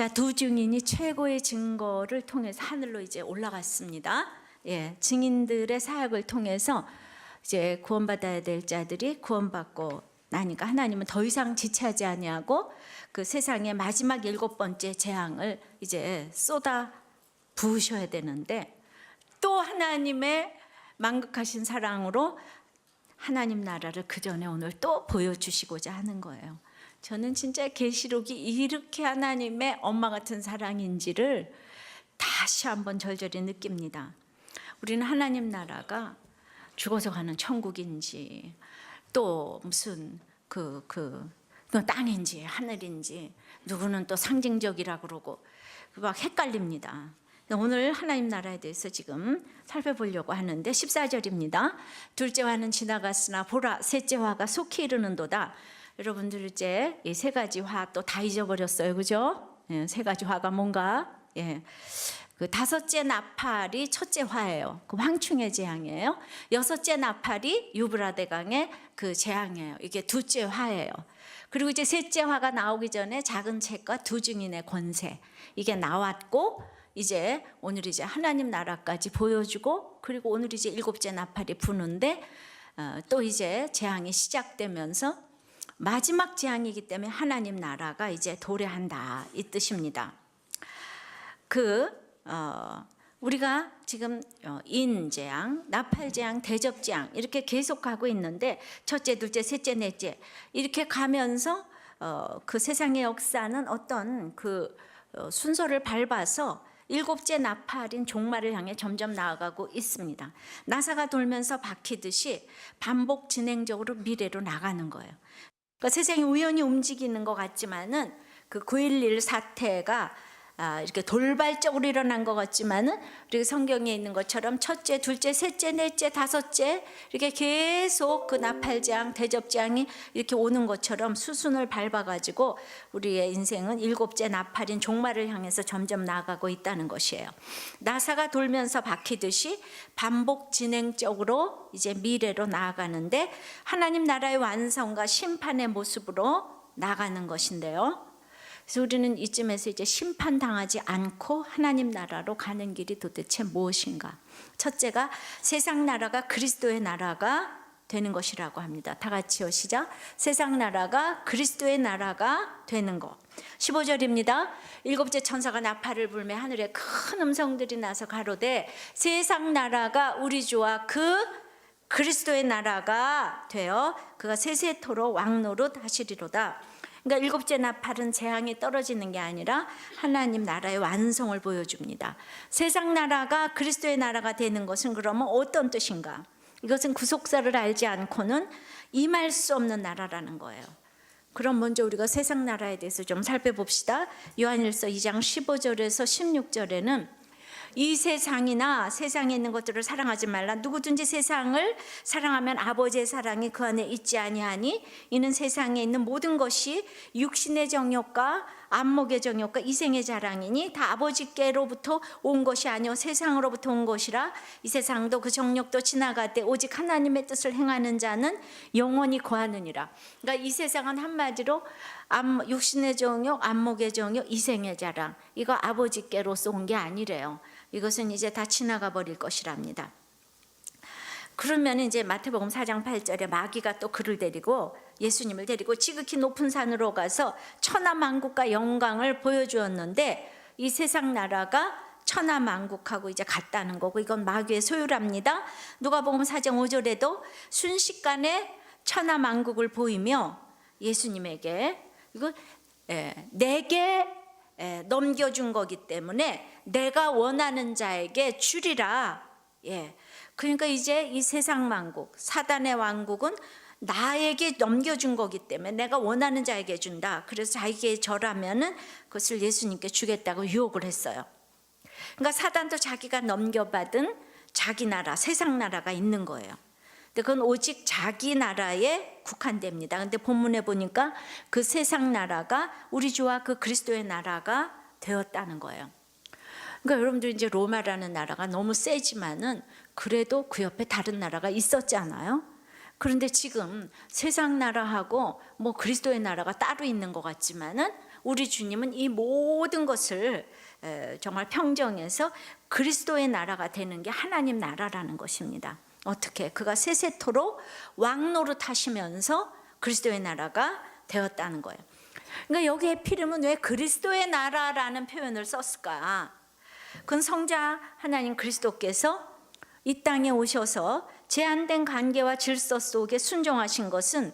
자, 두 증인이 최고의 증거를 통해서 하늘로 이제 올라갔습니다. 예, 증인들의 사역을 통해서 이제 구원받아야 될 자들이 구원받고 나니까 하나님은 더 이상 지체하지 아니하고 그 세상의 마지막 7번째 재앙을 이제 쏟아 부으셔야 되는데, 또 하나님의 만극하신 사랑으로 하나님 나라를 그 전에 오늘 또 보여주시고자 하는 거예요. 저는 진짜 계시록이 이렇게 하나님의 엄마 같은 사랑인지를 다시 한번 절절히 느낍니다. 우리는 하나님 나라가 죽어서 가는 천국인지 또 무슨 그 땅인지 하늘인지 누구는 또 상징적이라 그러고 막 헷갈립니다. 오늘 하나님 나라에 대해서 지금 살펴보려고 하는데 14절입니다. 둘째 화는 지나갔으나 보라 셋째 화가 속히 이르는도다. 여러분들 이제 이 세 가지 화 또 다 잊어버렸어요, 그죠? 예, 세 가지 화가 뭔가? 예. 그 다섯째 나팔이 첫째 화예요. 그 황충의 재앙이에요. 여섯째 나팔이 유브라데강의 그 재앙이에요. 이게 둘째 화예요. 그리고 이제 셋째 화가 나오기 전에 작은 책과 두 증인의 권세, 이게 나왔고 이제 오늘 이제 하나님 나라까지 보여주고, 그리고 오늘 이제 일곱째 나팔이 부는데 또 이제 재앙이 시작되면서 마지막 재앙이기 때문에 하나님 나라가 이제 도래한다, 이 뜻입니다. 우리가 지금 인재앙, 나팔재앙, 대접재앙 이렇게 계속 가고 있는데 첫째, 둘째, 셋째, 넷째 이렇게 가면서 그 세상의 역사는 어떤 그 순서를 밟아서 일곱째 나팔인 종말을 향해 점점 나아가고 있습니다. 나사가 돌면서 바퀴듯이 반복 진행적으로 미래로 나가는 거예요. 그러니까 세상이 우연히 움직이는 것 같지만은 그 9.11 사태가 이렇게 돌발적으로 일어난 것 같지만은 우리 성경에 있는 것처럼 첫째, 둘째, 셋째, 넷째, 다섯째 이렇게 계속 그 나팔재앙, 대접재앙이 이렇게 오는 것처럼 수순을 밟아가지고 우리의 인생은 일곱째 나팔인 종말을 향해서 점점 나아가고 있다는 것이에요. 나사가 돌면서 바퀴듯이 반복 진행적으로 이제 미래로 나아가는데 하나님 나라의 완성과 심판의 모습으로 나가는 것인데요. 그래서 우리는 이쯤에서 이제 심판당하지 않고 하나님 나라로 가는 길이 도대체 무엇인가? 첫째가 세상 나라가 그리스도의 나라가 되는 것이라고 합니다. 다 같이요, 시작. 세상 나라가 그리스도의 나라가 되는 것. 15절입니다. 일곱째 천사가 나팔을 불매 하늘에 큰 음성들이 나서 가로되 세상 나라가 우리 주와 그 그리스도의 나라가 되어 그가 세세토록 왕노릇 하시리로다. 그러니까 일곱째 나팔은 재앙이 떨어지는 게 아니라 하나님 나라의 완성을 보여줍니다. 세상 나라가 그리스도의 나라가 되는 것은 그러면 어떤 뜻인가? 이것은 구속사를 알지 않고는 임할 수 없는 나라라는 거예요. 그럼 먼저 우리가 세상 나라에 대해서 좀 살펴봅시다. 요한일서 2장 15절에서 16절에는 이 세상이나 세상에 있는 것들을 사랑하지 말라. 누구든지 세상을 사랑하면 아버지의 사랑이 그 안에 있지 아니하니 이는 세상에 있는 모든 것이 육신의 정욕과 안목의 정욕과 이생의 자랑이니 다 아버지께로부터 온 것이 아니요 세상으로부터 온 것이라. 이 세상도 그 정욕도 지나가되 오직 하나님의 뜻을 행하는 자는 영원히 거하느니라. 그러니까 이 세상은 한마디로 육신의 정욕, 안목의 정욕, 이생의 자랑, 이거 아버지께로서 온 게 아니래요. 이것은 이제 다 지나가 버릴 것이랍니다. 그러면 이제 마태복음 4장 8절에 마귀가 또 그를 데리고 예수님을 데리고 지극히 높은 산으로 가서 천하만국과 영광을 보여주었는데 이 세상 나라가 천하만국하고 이제 같다는 거고 이건 마귀의 소유랍니다. 누가복음 4장 5절에도 순식간에 천하만국을 보이며 예수님에게 이거 내게 넘겨준 거기 때문에 내가 원하는 자에게 주리라. 그러니까 이제 이 세상 만국, 사단의 왕국은 나에게 넘겨준 거기 때문에 내가 원하는 자에게 준다. 그래서 자기에게 절하면은 그것을 예수님께 주겠다고 유혹을 했어요. 그러니까 사단도 자기가 넘겨받은 자기 나라, 세상 나라가 있는 거예요. 근데 그건 오직 자기 나라에 국한됩니다. 근데 본문에 보니까 그 세상 나라가 우리 주와 그 그리스도의 나라가 되었다는 거예요. 그러니까 여러분들 이제 로마라는 나라가 너무 세지만은 그래도 그 옆에 다른 나라가 있었잖아요. 그런데 지금 세상 나라하고 뭐 그리스도의 나라가 따로 있는 것 같지만은 우리 주님은 이 모든 것을 정말 평정해서 그리스도의 나라가 되는 게 하나님 나라라는 것입니다. 어떻게? 그가 세세토록 왕노릇하시면서 그리스도의 나라가 되었다는 거예요. 그러니까 여기에 필름은 왜 그리스도의 나라라는 표현을 썼을까? 그건 성자 하나님 그리스도께서 이 땅에 오셔서 제한된 관계와 질서 속에 순종하신 것은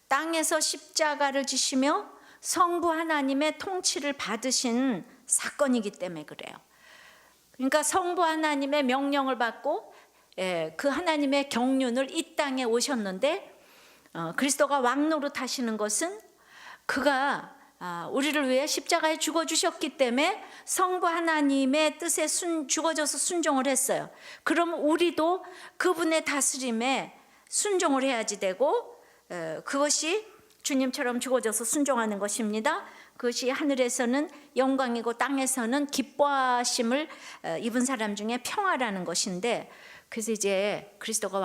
땅에서 십자가를 지시며 성부 하나님의 통치를 받으신 사건이기 때문에 그래요. 그러니까 성부 하나님의 명령을 받고 그 하나님의 경륜을 이 땅에 오셨는데 그리스도가 왕노릇 하시는 것은 그가 우리를 위해 십자가에 죽어주셨기 때문에 성부 하나님의 뜻에 죽어져서 순종을 했어요. 그럼 우리도 그분의 다스림에 순종을 해야지 되고 그것이 주님처럼 죽어져서 순종하는 것입니다. 그것이 하늘에서는 영광이고 땅에서는 기뻐하심을 입은 사람 중에 평화라는 것인데, 그래서 이제 그리스도가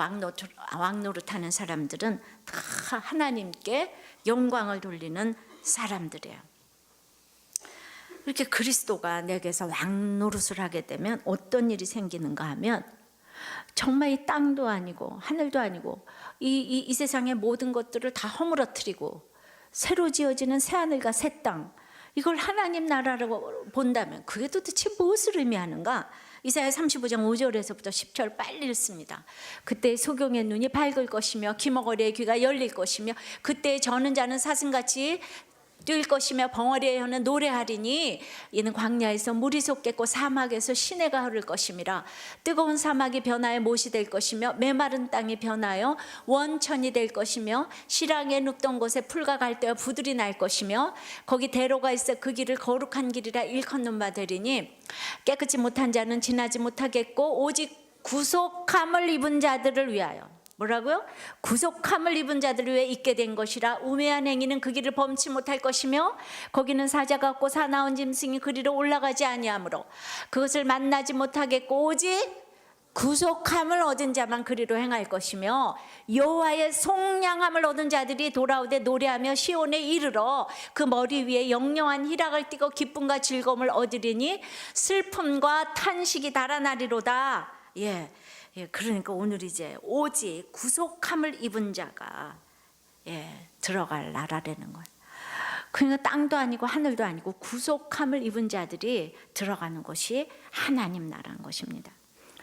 왕노릇하는 사람들은 다 하나님께 영광을 돌리는 사람들이에요. 이렇게 그리스도가 내게서 왕노릇을 하게 되면 어떤 일이 생기는가 하면, 정말 이 땅도 아니고 하늘도 아니고 이 세상의 모든 것들을 다 허물어뜨리고 새로 지어지는 새하늘과 새 땅, 이걸 하나님 나라라고 본다면 그게 도대체 무엇을 의미하는가? 이사야 35장 5절에서부터 10절 빨리 읽습니다. 그때 소경의 눈이 밝을 것이며 기머거리의 귀가 열릴 것이며 그때 저는 자는 사슴같이 뛸 것이며 벙어리의 혀는 노래하리니 이는 광야에서 물이 솟겠고 사막에서 시내가 흐를 것임이라. 뜨거운 사막이 변하여 못이 될 것이며 메마른 땅이 변하여 원천이 될 것이며 시랑에 눕던 곳에 풀과 갈대와 부들이 날 것이며 거기 대로가 있어 그 길을 거룩한 길이라 일컫는 바 되리니 깨끗이 못한 자는 지나지 못하겠고 오직 구속함을 입은 자들을 위하여, 뭐라고요? 구속함을 입은 자들을 위해 있게 된 것이라. 우매한 행위는 그 길을 범치 못할 것이며 거기는 사자가 없고 사나운 짐승이 그리로 올라가지 아니하므로 그것을 만나지 못하겠고 오직 구속함을 얻은 자만 그리로 행할 것이며 여호와의 속량함을 얻은 자들이 돌아오되 노래하며 시온에 이르러 그 머리 위에 영영한 희락을 띠고 기쁨과 즐거움을 얻으리니 슬픔과 탄식이 달아나리로다. 그러니까 오늘 이제 오직 구속함을 입은 자가 들어갈 나라라는 거예요. 그러니까 땅도 아니고 하늘도 아니고 구속함을 입은 자들이 들어가는 것이 하나님 나라인 것입니다.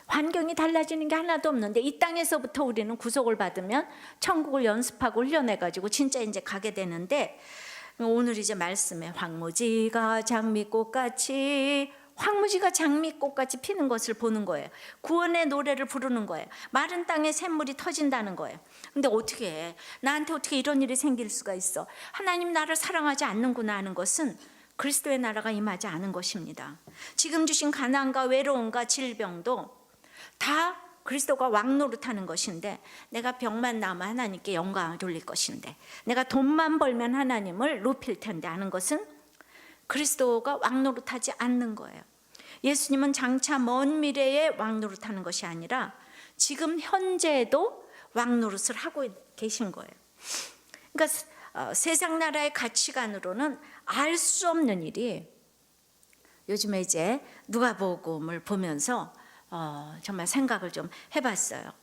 환경이 달라지는 게 하나도 없는데 이 땅에서부터 우리는 구속을 받으면 천국을 연습하고 훈련해가지고 진짜 이제 가게 되는데, 오늘 이제 말씀에 황무지가 장미꽃같이 장미꽃같이 피는 것을 보는 거예요. 구원의 노래를 부르는 거예요. 마른 땅에 샘물이 터진다는 거예요. 근데 어떻게 해? 나한테 어떻게 이런 일이 생길 수가 있어? 하나님 나를 사랑하지 않는구나 하는 것은 그리스도의 나라가 임하지 않은 것입니다. 지금 주신 가난과 외로움과 질병도 다 그리스도가 왕노릇하는 것인데, 내가 병만 나면 하나님께 영광을 돌릴 것인데, 내가 돈만 벌면 하나님을 높일 텐데 하는 것은 그리스도가 왕노릇하지 않는 거예요. 예수님은 장차 먼 미래에 왕노릇하는 것이 아니라 지금 현재에도 왕노릇을 하고 계신 거예요. 그러니까 세상 나라의 가치관으로는 알 수 없는 일이, 요즘에 이제 누가복음을 보면서 정말 생각을 좀 해봤어요.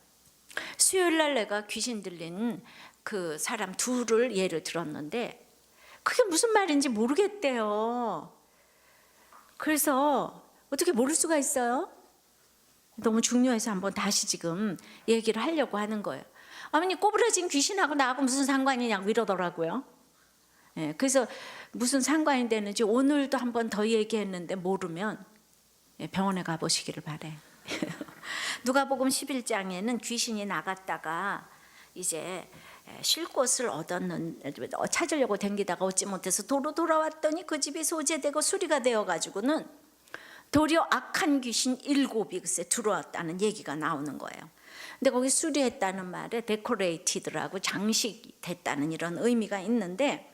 수요일 날 내가 귀신 들린 그 사람 둘을 예를 들었는데 그게 무슨 말인지 모르겠대요. 그래서 어떻게 모를 수가 있어요? 너무 중요해서 한번 다시 지금 얘기를 하려고 하는 거예요. 아버님, 꼬부라진 귀신하고 나하고 무슨 상관이냐고 이러더라고요. 그래서 무슨 상관이 되는지 오늘도 한번 더 얘기했는데 모르면 병원에 가보시기를 바래요. 누가복음 11장에는 귀신이 나갔다가 이제 쉴 곳을 찾으려고 댕기다가 얻지 못해서 도로 돌아왔더니 그 집이 소재되고 수리가 되어가지고는 도리어 악한 귀신 7이 글쎄 들어왔다는 얘기가 나오는 거예요. 근데 거기 수리했다는 말에 데코레이티드라고 장식됐다는 이런 의미가 있는데,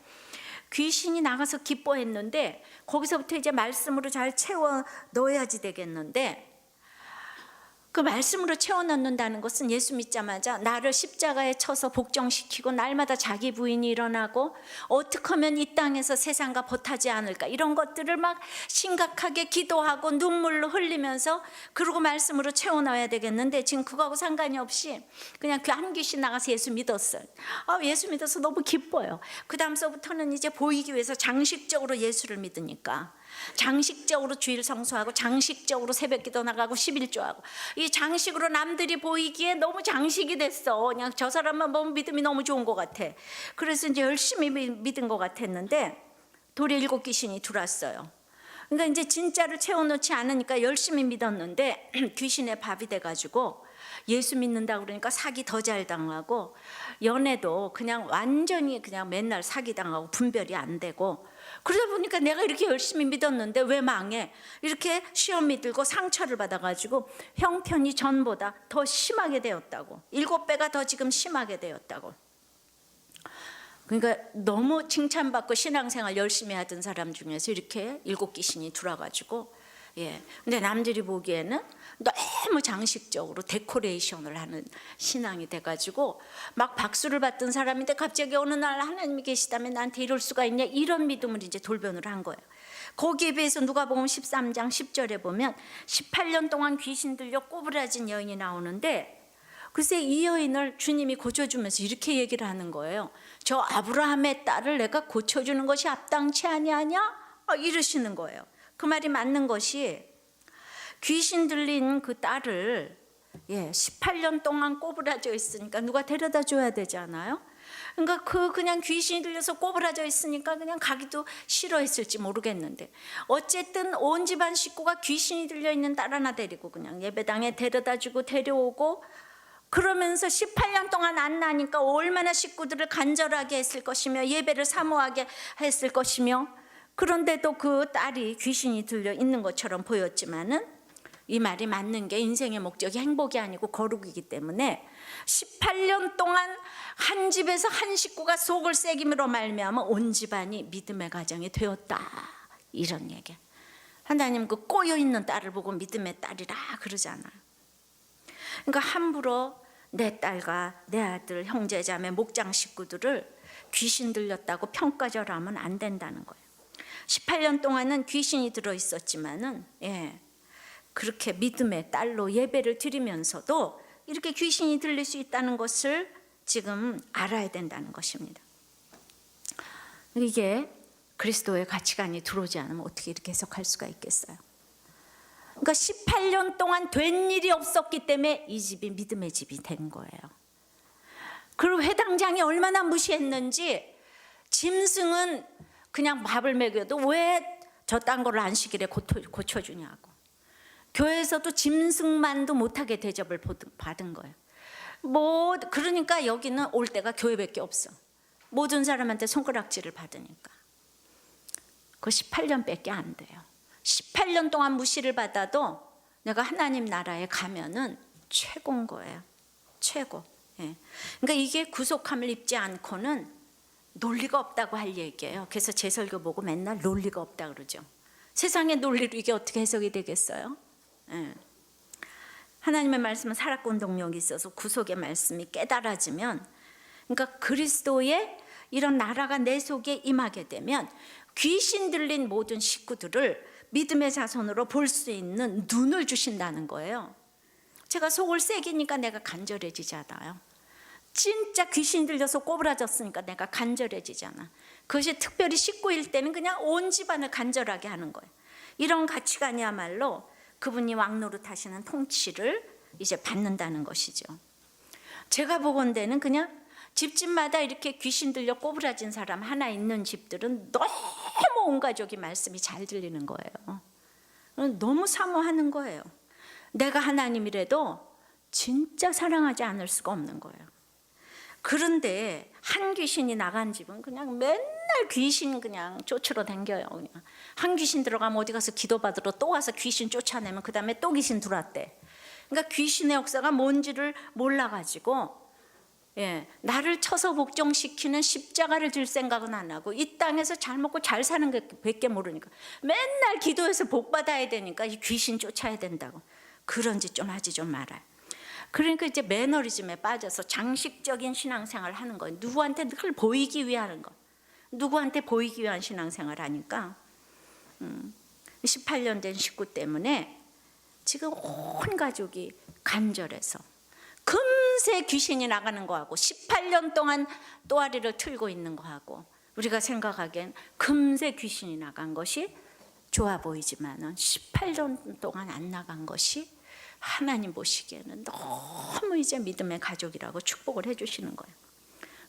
귀신이 나가서 기뻐했는데 거기서부터 이제 말씀으로 잘 채워 넣어야지 되겠는데, 그 말씀으로 채워넣는다는 것은 예수 믿자마자 나를 십자가에 쳐서 복종시키고 날마다 자기 부인이 일어나고 어떻게 하면 이 땅에서 세상과 벗하지 않을까, 이런 것들을 막 심각하게 기도하고 눈물로 흘리면서 그러고 말씀으로 채워넣어야 되겠는데, 지금 그거하고 상관이 없이 그냥 그 한 귀신 나가서 예수 믿었어요. 예수 믿어서 너무 기뻐요. 그 다음서부터는 이제 보이기 위해서 장식적으로 예수를 믿으니까 장식적으로 주일 성수하고 장식적으로 새벽기도 나가고 11조하고, 이 장식으로 남들이 보이기에 너무 장식이 됐어. 그냥 저 사람만 보면 믿음이 너무 좋은 것 같아. 그래서 이제 열심히 믿은 것 같았는데 돌에 7 귀신이 들어왔어요. 그러니까 이제 진짜를 채워놓지 않으니까 열심히 믿었는데 귀신의 밥이 돼가지고 예수 믿는다 그러니까 사기 더 잘 당하고, 연애도 그냥 완전히 그냥 맨날 사기 당하고 분별이 안 되고, 그러다 보니까 내가 이렇게 열심히 믿었는데 왜 망해? 이렇게 시험이 들고 상처를 받아가지고 형편이 전보다 더 심하게 되었다고, 7배가 더 지금 심하게 되었다고. 그러니까 너무 칭찬받고 신앙생활 열심히 하던 사람 중에서 이렇게 7 귀신이 들어와가지고, 근데 남들이 보기에는 너무 장식적으로 데코레이션을 하는 신앙이 돼가지고 막 박수를 받던 사람인데 갑자기 어느 날 하나님이 계시다면 나한테 이럴 수가 있냐, 이런 믿음을 이제 돌변을 한 거예요. 거기에 비해서 누가복음 13장 10절에 보면 18년 동안 귀신 들려 꼬부라진 여인이 나오는데, 글쎄 이 여인을 주님이 고쳐주면서 이렇게 얘기를 하는 거예요. 저 아브라함의 딸을 내가 고쳐주는 것이 합당치 아니하냐? 이러시는 거예요. 그 말이 맞는 것이, 귀신 들린 그 딸을 18년 동안 꼬부라져 있으니까 누가 데려다 줘야 되잖아요. 그러니까 그냥 귀신이 들려서 꼬부라져 있으니까 그냥 가기도 싫어했을지 모르겠는데, 어쨌든 온 집안 식구가 귀신이 들려 있는 딸 하나 데리고 그냥 예배당에 데려다 주고 데려오고, 그러면서 18년 동안 안 나니까 얼마나 식구들을 간절하게 했을 것이며 예배를 사모하게 했을 것이며, 그런데도 그 딸이 귀신이 들려 있는 것처럼 보였지만은 이 말이 맞는 게, 인생의 목적이 행복이 아니고 거룩이기 때문에 18년 동안 한 집에서 한 식구가 속을 새김으로 말미암아 온 집안이 믿음의 가정이 되었다, 이런 얘기. 하나님 그 꼬여있는 딸을 보고 믿음의 딸이라 그러잖아요. 그러니까 함부로 내 딸과 내 아들, 형제자매, 목장 식구들을 귀신 들렸다고 평가절하면 안 된다는 거예요. 18년 동안은 귀신이 들어있었지만은 그렇게 믿음의 딸로 예배를 드리면서도 이렇게 귀신이 들릴 수 있다는 것을 지금 알아야 된다는 것입니다. 이게 그리스도의 가치관이 들어오지 않으면 어떻게 이렇게 해석할 수가 있겠어요? 그러니까 18년 동안 된 일이 없었기 때문에 이 집이 믿음의 집이 된 거예요. 그리고 회당장이 얼마나 무시했는지, 짐승은 그냥 밥을 먹여도 왜 저딴 거를 안식일에 고쳐주냐고. 교회에서도 짐승만도 못하게 대접을 받은 거예요. 그러니까 여기는 올 때가 교회밖에 없어. 모든 사람한테 손가락질을 받으니까. 그 18년밖에 안 돼요. 18년 동안 무시를 받아도 내가 하나님 나라에 가면은 최고인 거예요. 최고. 그러니까 이게 구속함을 입지 않고는 논리가 없다고 할 얘기예요. 그래서 제 설교 보고 맨날 논리가 없다 그러죠. 세상의 논리로 이게 어떻게 해석이 되겠어요? 하나님의 말씀은 살았고 운동력이 있어서 구속의 말씀이 깨달아지면, 그러니까 그리스도의 이런 나라가 내 속에 임하게 되면 귀신 들린 모든 식구들을 믿음의 자손으로 볼 수 있는 눈을 주신다는 거예요. 제가 속을 새기니까 내가 간절해지잖아요. 진짜 귀신 들려서 꼬부라졌으니까 내가 간절해지잖아. 그것이 특별히 식구일 때는 그냥 온 집안을 간절하게 하는 거예요. 이런 가치관이야말로 그분이 왕노릇 하시는 통치를 이제 받는다는 것이죠. 제가 보건대는 그냥 집집마다 이렇게 귀신 들려 꼬부라진 사람 하나 있는 집들은 너무 온 가족이 말씀이 잘 들리는 거예요. 너무 사모하는 거예요. 내가 하나님이라도 진짜 사랑하지 않을 수가 없는 거예요. 그런데 한 귀신이 나간 집은 그냥 맨날 귀신 그냥 쫓으러 다녀요. 그냥 한 귀신 들어가면 어디 가서 기도받으러 또 와서 귀신 쫓아내면 그 다음에 또 귀신 들어왔대. 그러니까 귀신의 역사가 뭔지를 몰라가지고 나를 쳐서 복종시키는 십자가를 질 생각은 안 하고 이 땅에서 잘 먹고 잘 사는 게 밖에 모르니까 맨날 기도해서 복 받아야 되니까 이 귀신 쫓아야 된다고. 그런 짓 좀 하지 좀 말아요. 그러니까 이제 매너리즘에 빠져서 장식적인 신앙생활을 하는 거예요. 누구한테 늘 보이기 위한 거, 누구한테 보이기 위한 신앙생활을 하니까 18년 된 식구 때문에 지금 온 가족이 간절해서 금세 귀신이 나가는 거하고 18년 동안 또아리를 틀고 있는 거하고 우리가 생각하기엔 금세 귀신이 나간 것이 좋아 보이지만은 18년 동안 안 나간 것이 하나님 보시기에는 너무 이제 믿음의 가족이라고 축복을 해주시는 거예요.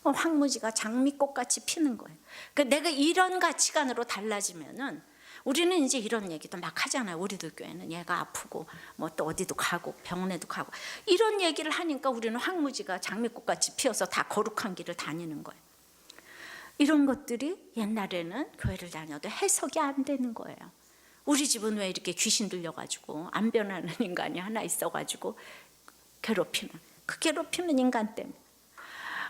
황무지가 장미꽃같이 피는 거예요. 그러니까 내가 이런 가치관으로 달라지면은 우리는 이제 이런 얘기도 막 하잖아요. 우리들 교회는 얘가 아프고 뭐 또 어디도 가고 병원에도 가고 이런 얘기를 하니까 우리는 황무지가 장미꽃같이 피어서 다 거룩한 길을 다니는 거예요. 이런 것들이 옛날에는 교회를 다녀도 해석이 안 되는 거예요. 우리 집은 왜 이렇게 귀신 들려가지고 안 변하는 인간이 하나 있어가지고 괴롭히는, 그 괴롭히는 인간 때문에.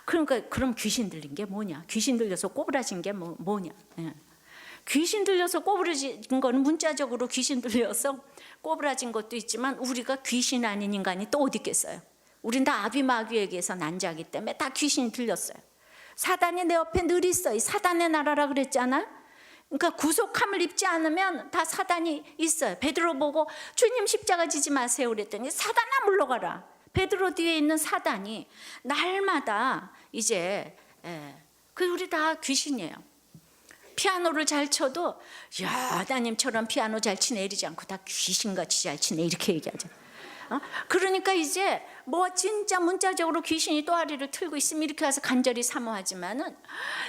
그러니까 그럼 귀신 들린 게 뭐냐? 귀신 들려서 꼬부라진 게 뭐냐? 예. 귀신 들려서 꼬부라진 거는 문자적으로 귀신 들려서 꼬부라진 것도 있지만 우리가 귀신 아닌 인간이 또 어디 있겠어요? 우린 다 아비마귀에게서 난 자기 때문에 다 귀신이 들렸어요. 사단이 내 옆에 늘 있어요. 사단의 나라라 그랬잖아요. 그러니까 구속함을 입지 않으면 다 사단이 있어요. 베드로 보고 주님 십자가 지지 마세요 그랬더니 사단아 물러가라. 베드로 뒤에 있는 사단이 날마다 이제 그 우리 다 귀신이에요. 피아노를 잘 쳐도 야 하나님처럼 피아노 잘 치네 이러지 않고 다 귀신같이 잘 치네 이렇게 얘기하죠. 그러니까 이제 뭐 진짜 문자적으로 귀신이 또아리를 틀고 있으면 이렇게 와서 간절히 사모하지만은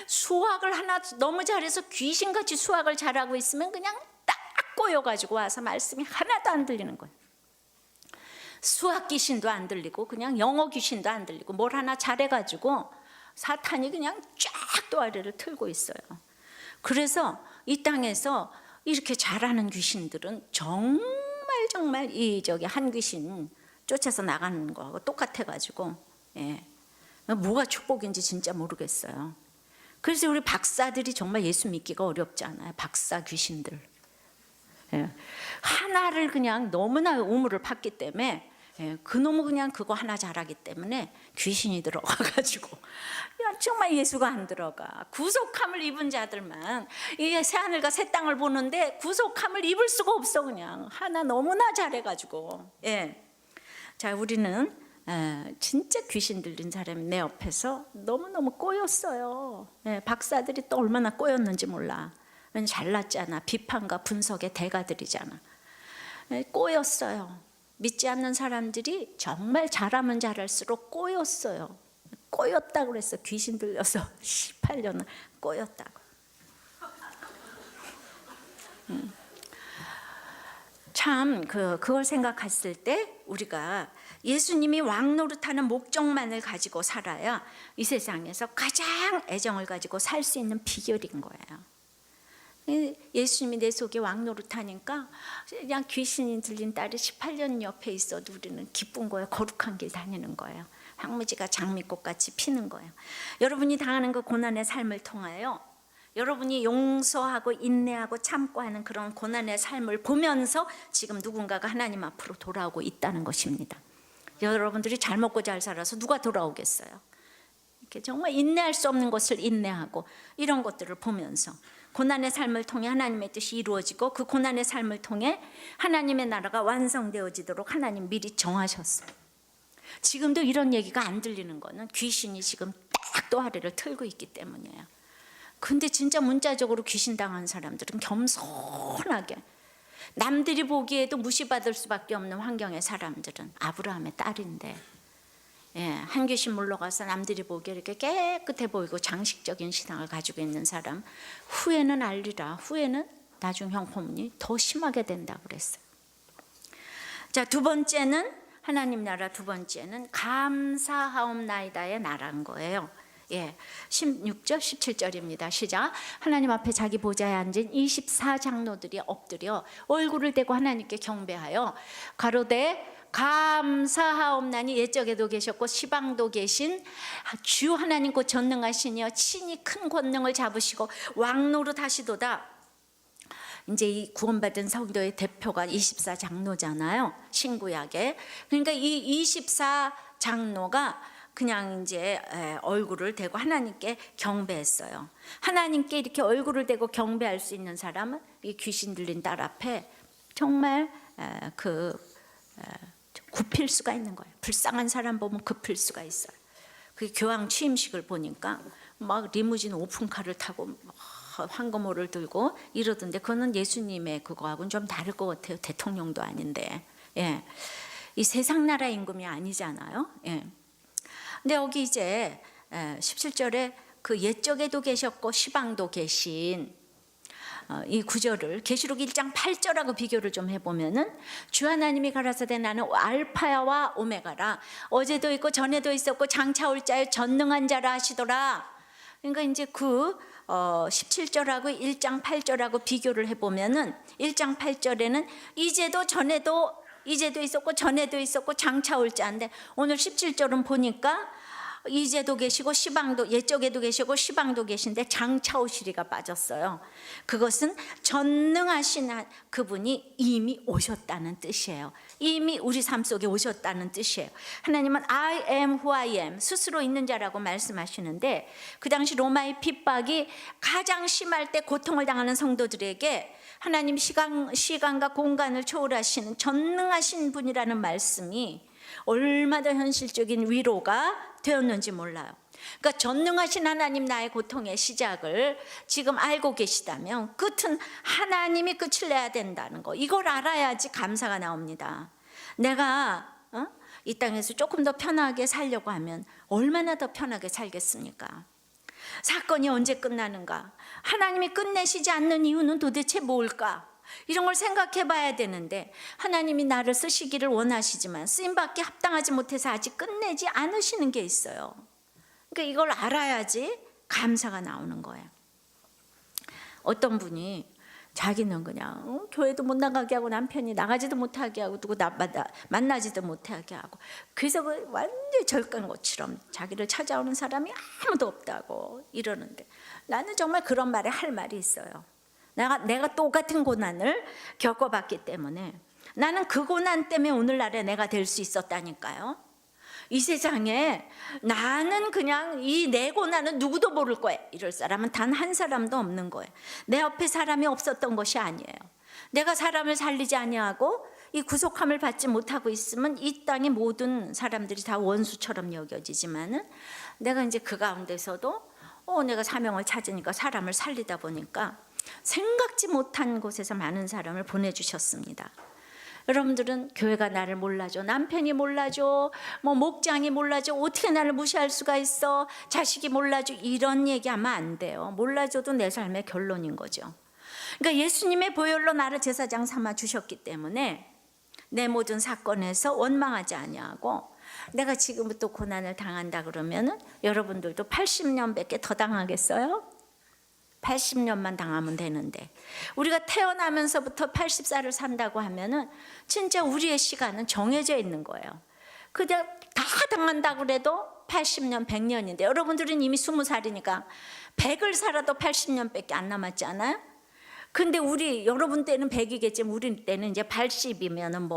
수학을 하나 너무 잘해서 귀신같이 수학을 잘하고 있으면 그냥 딱 꼬여가지고 와서 말씀이 하나도 안 들리는 거예요. 수학 귀신도 안 들리고 그냥 영어 귀신도 안 들리고 뭘 하나 잘해가지고 사탄이 그냥 쫙 또아리를 틀고 있어요. 그래서 이 땅에서 이렇게 잘하는 귀신들은 정말 이 저기 한 귀신 쫓아서 나가는 거하고 똑같아가지고 뭐가 축복인지 진짜 모르겠어요. 그래서 우리 박사들이 정말 예수 믿기가 어렵지 않아요. 박사 귀신들 하나를 그냥 너무나 우물을 팠기 때문에 그놈은 그냥 그거 하나 잘하기 때문에 귀신이 들어가가지고 정말 예수가 안 들어가. 구속함을 입은 자들만 이 새하늘과 새 땅을 보는데 구속함을 입을 수가 없어. 그냥 하나 너무나 잘해가지고. 자, 우리는 진짜 귀신 들린 사람이 내 옆에서 너무너무 꼬였어요. 박사들이 또 얼마나 꼬였는지 몰라. 잘났잖아. 비판과 분석의 대가들이잖아. 꼬였어요. 믿지 않는 사람들이 정말 잘하면 잘할수록 꼬였어요. 꼬였다고 그랬어. 귀신 들려서 18년을 꼬였다고. 참 그걸 생각했을 때 우리가 예수님이 왕 노릇하는 목적만을 가지고 살아야 이 세상에서 가장 애정을 가지고 살 수 있는 비결인 거예요. 예수님이 내 속에 왕 노릇하니까 그냥 귀신이 들린 딸이 18년 옆에 있어도 우리는 기쁜 거예요. 거룩한 길 다니는 거예요. 황무지가 장미꽃같이 피는 거예요. 여러분이 당하는 그 고난의 삶을 통하여 여러분이 용서하고 인내하고 참고 하는 그런 고난의 삶을 보면서 지금 누군가가 하나님 앞으로 돌아오고 있다는 것입니다. 여러분들이 잘 먹고 잘 살아서 누가 돌아오겠어요? 이렇게 정말 인내할 수 없는 것을 인내하고 이런 것들을 보면서 고난의 삶을 통해 하나님의 뜻이 이루어지고 그 고난의 삶을 통해 하나님의 나라가 완성되어지도록 하나님 미리 정하셨어요. 지금도 이런 얘기가 안 들리는 거는 귀신이 지금 딱 또아리를 틀고 있기 때문이에요. 근데 진짜 문자적으로 귀신 당한 사람들은 겸손하게 남들이 보기에도 무시받을 수밖에 없는 환경의 사람들은 아브라함의 딸인데 한 귀신 물러가서 남들이 보기에 이렇게 깨끗해 보이고 장식적인 신앙을 가지고 있는 사람 후회는 알리라. 후회는 나중 형편이 더 심하게 된다고 그랬어요. 자, 두 번째는 하나님 나라, 두 번째는 감사하옵나이다의 나라인 거예요. 16절 17절입니다. 시작. 하나님 앞에 자기 보좌에 앉은 24장로들이 엎드려 얼굴을 대고 하나님께 경배하여 가로되 감사하옵나니 옛적에도 계셨고 시방도 계신 주 하나님 곧 전능하시니여 친히 큰 권능을 잡으시고 왕노릇 하시도다. 이제 이 구원받은 성도의 대표가 24 장로잖아요. 신구약에. 그러니까 이 24 장로가 그냥 이제 얼굴을 대고 하나님께 경배했어요. 하나님께 이렇게 얼굴을 대고 경배할 수 있는 사람은 이 귀신 들린 딸 앞에 정말 굽힐 수가 있는 거예요. 불쌍한 사람 보면 굽힐 수가 있어요. 그 교황 취임식을 보니까 막 리무진 오픈카를 타고 황금호를 들고 이러던데, 그거는 예수님의 그거하고는 좀 다를 것 같아요. 대통령도 아닌데. 예. 이 세상 나라 임금이 아니잖아요. 예. 근데 여기 이제 17절에 그 옛적에도 계셨고 시방도 계신 이 구절을 계시록 1장 8절하고 비교를 좀 해보면은, 주 하나님이 가라사대 나는 알파야와 오메가라, 어제도 있고 전에도 있었고 장차 올 자여 전능한 자라 하시더라. 그러니까 이제 그 17절하고 1장 8절하고 비교를 해보면은 1장 8절에는 이제도 있었고 전에도 있었고 장차 올 자인데, 오늘 17절은 보니까 이제도 계시고 시방도, 옛적에도 계시고 시방도 계신데 장차 오시리가 빠졌어요. 그것은 전능하신 그분이 이미 오셨다는 뜻이에요. 이미 우리 삶 속에 오셨다는 뜻이에요. 하나님은 I am who I am, 스스로 있는 자라고 말씀하시는데, 그 당시 로마의 핍박이 가장 심할 때 고통을 당하는 성도들에게 하나님 시간과 공간을 초월하시는 전능하신 분이라는 말씀이 얼마나 현실적인 위로가 되었는지 몰라요. 그러니까 전능하신 하나님, 나의 고통의 시작을 지금 알고 계시다면 끝은 하나님이 끝을 내야 된다는 거, 이걸 알아야지 감사가 나옵니다. 내가 이 땅에서 조금 더 편하게 살려고 하면 얼마나 더 편하게 살겠습니까? 사건이 언제 끝나는가? 하나님이 끝내시지 않는 이유는 도대체 뭘까? 이런 걸 생각해 봐야 되는데, 하나님이 나를 쓰시기를 원하시지만 쓰임받기 합당하지 못해서 아직 끝내지 않으시는 게 있어요. 그러니까 이걸 알아야지 감사가 나오는 거예요. 어떤 분이 자기는 그냥 교회도 못 나가게 하고 남편이 나가지도 못하게 하고 누구 만나지도 못하게 하고, 그래서 완전히 절간고처럼 자기를 찾아오는 사람이 아무도 없다고 이러는데, 나는 정말 그런 말에 할 말이 있어요. 내가 똑같은 고난을 겪어봤기 때문에, 나는 그 고난 때문에 오늘날에 내가 될 수 있었다니까요. 이 세상에 나는 그냥 이 내 고난은 누구도 모를 거예요, 이럴 사람은 단 한 사람도 없는 거예요. 내 옆에 사람이 없었던 것이 아니에요. 내가 사람을 살리지 아니하고 이 구속함을 받지 못하고 있으면 이 땅의 모든 사람들이 다 원수처럼 여겨지지만은, 내가 이제 그 가운데서도 내가 사명을 찾으니까 사람을 살리다 보니까 생각지 못한 곳에서 많은 사람을 보내주셨습니다. 여러분들은 교회가 나를 몰라줘, 남편이 몰라줘, 목장이 몰라줘, 어떻게 나를 무시할 수가 있어, 자식이 몰라줘, 이런 얘기하면 안 돼요. 몰라줘도 내 삶의 결론인 거죠. 그러니까 예수님의 보혈로 나를 제사장 삼아 주셨기 때문에 내 모든 사건에서 원망하지 아니하고, 내가 지금부터 고난을 당한다 그러면은 여러분들도 80년밖에 더 당하겠어요? 80년만 당하면 되는데, 우리가 태어나면서부터 80살을 산다고 하면은 진짜 우리의 시간은 정해져 있는 거예요. 그냥 다 당한다고 그래도 80년, 100년인데, 여러분들은 이미 20살이니까 100을 살아도 80년밖에 안 남았잖아요. 근데 여러분 때는 100이겠지만 우리 때는 이제 80이면은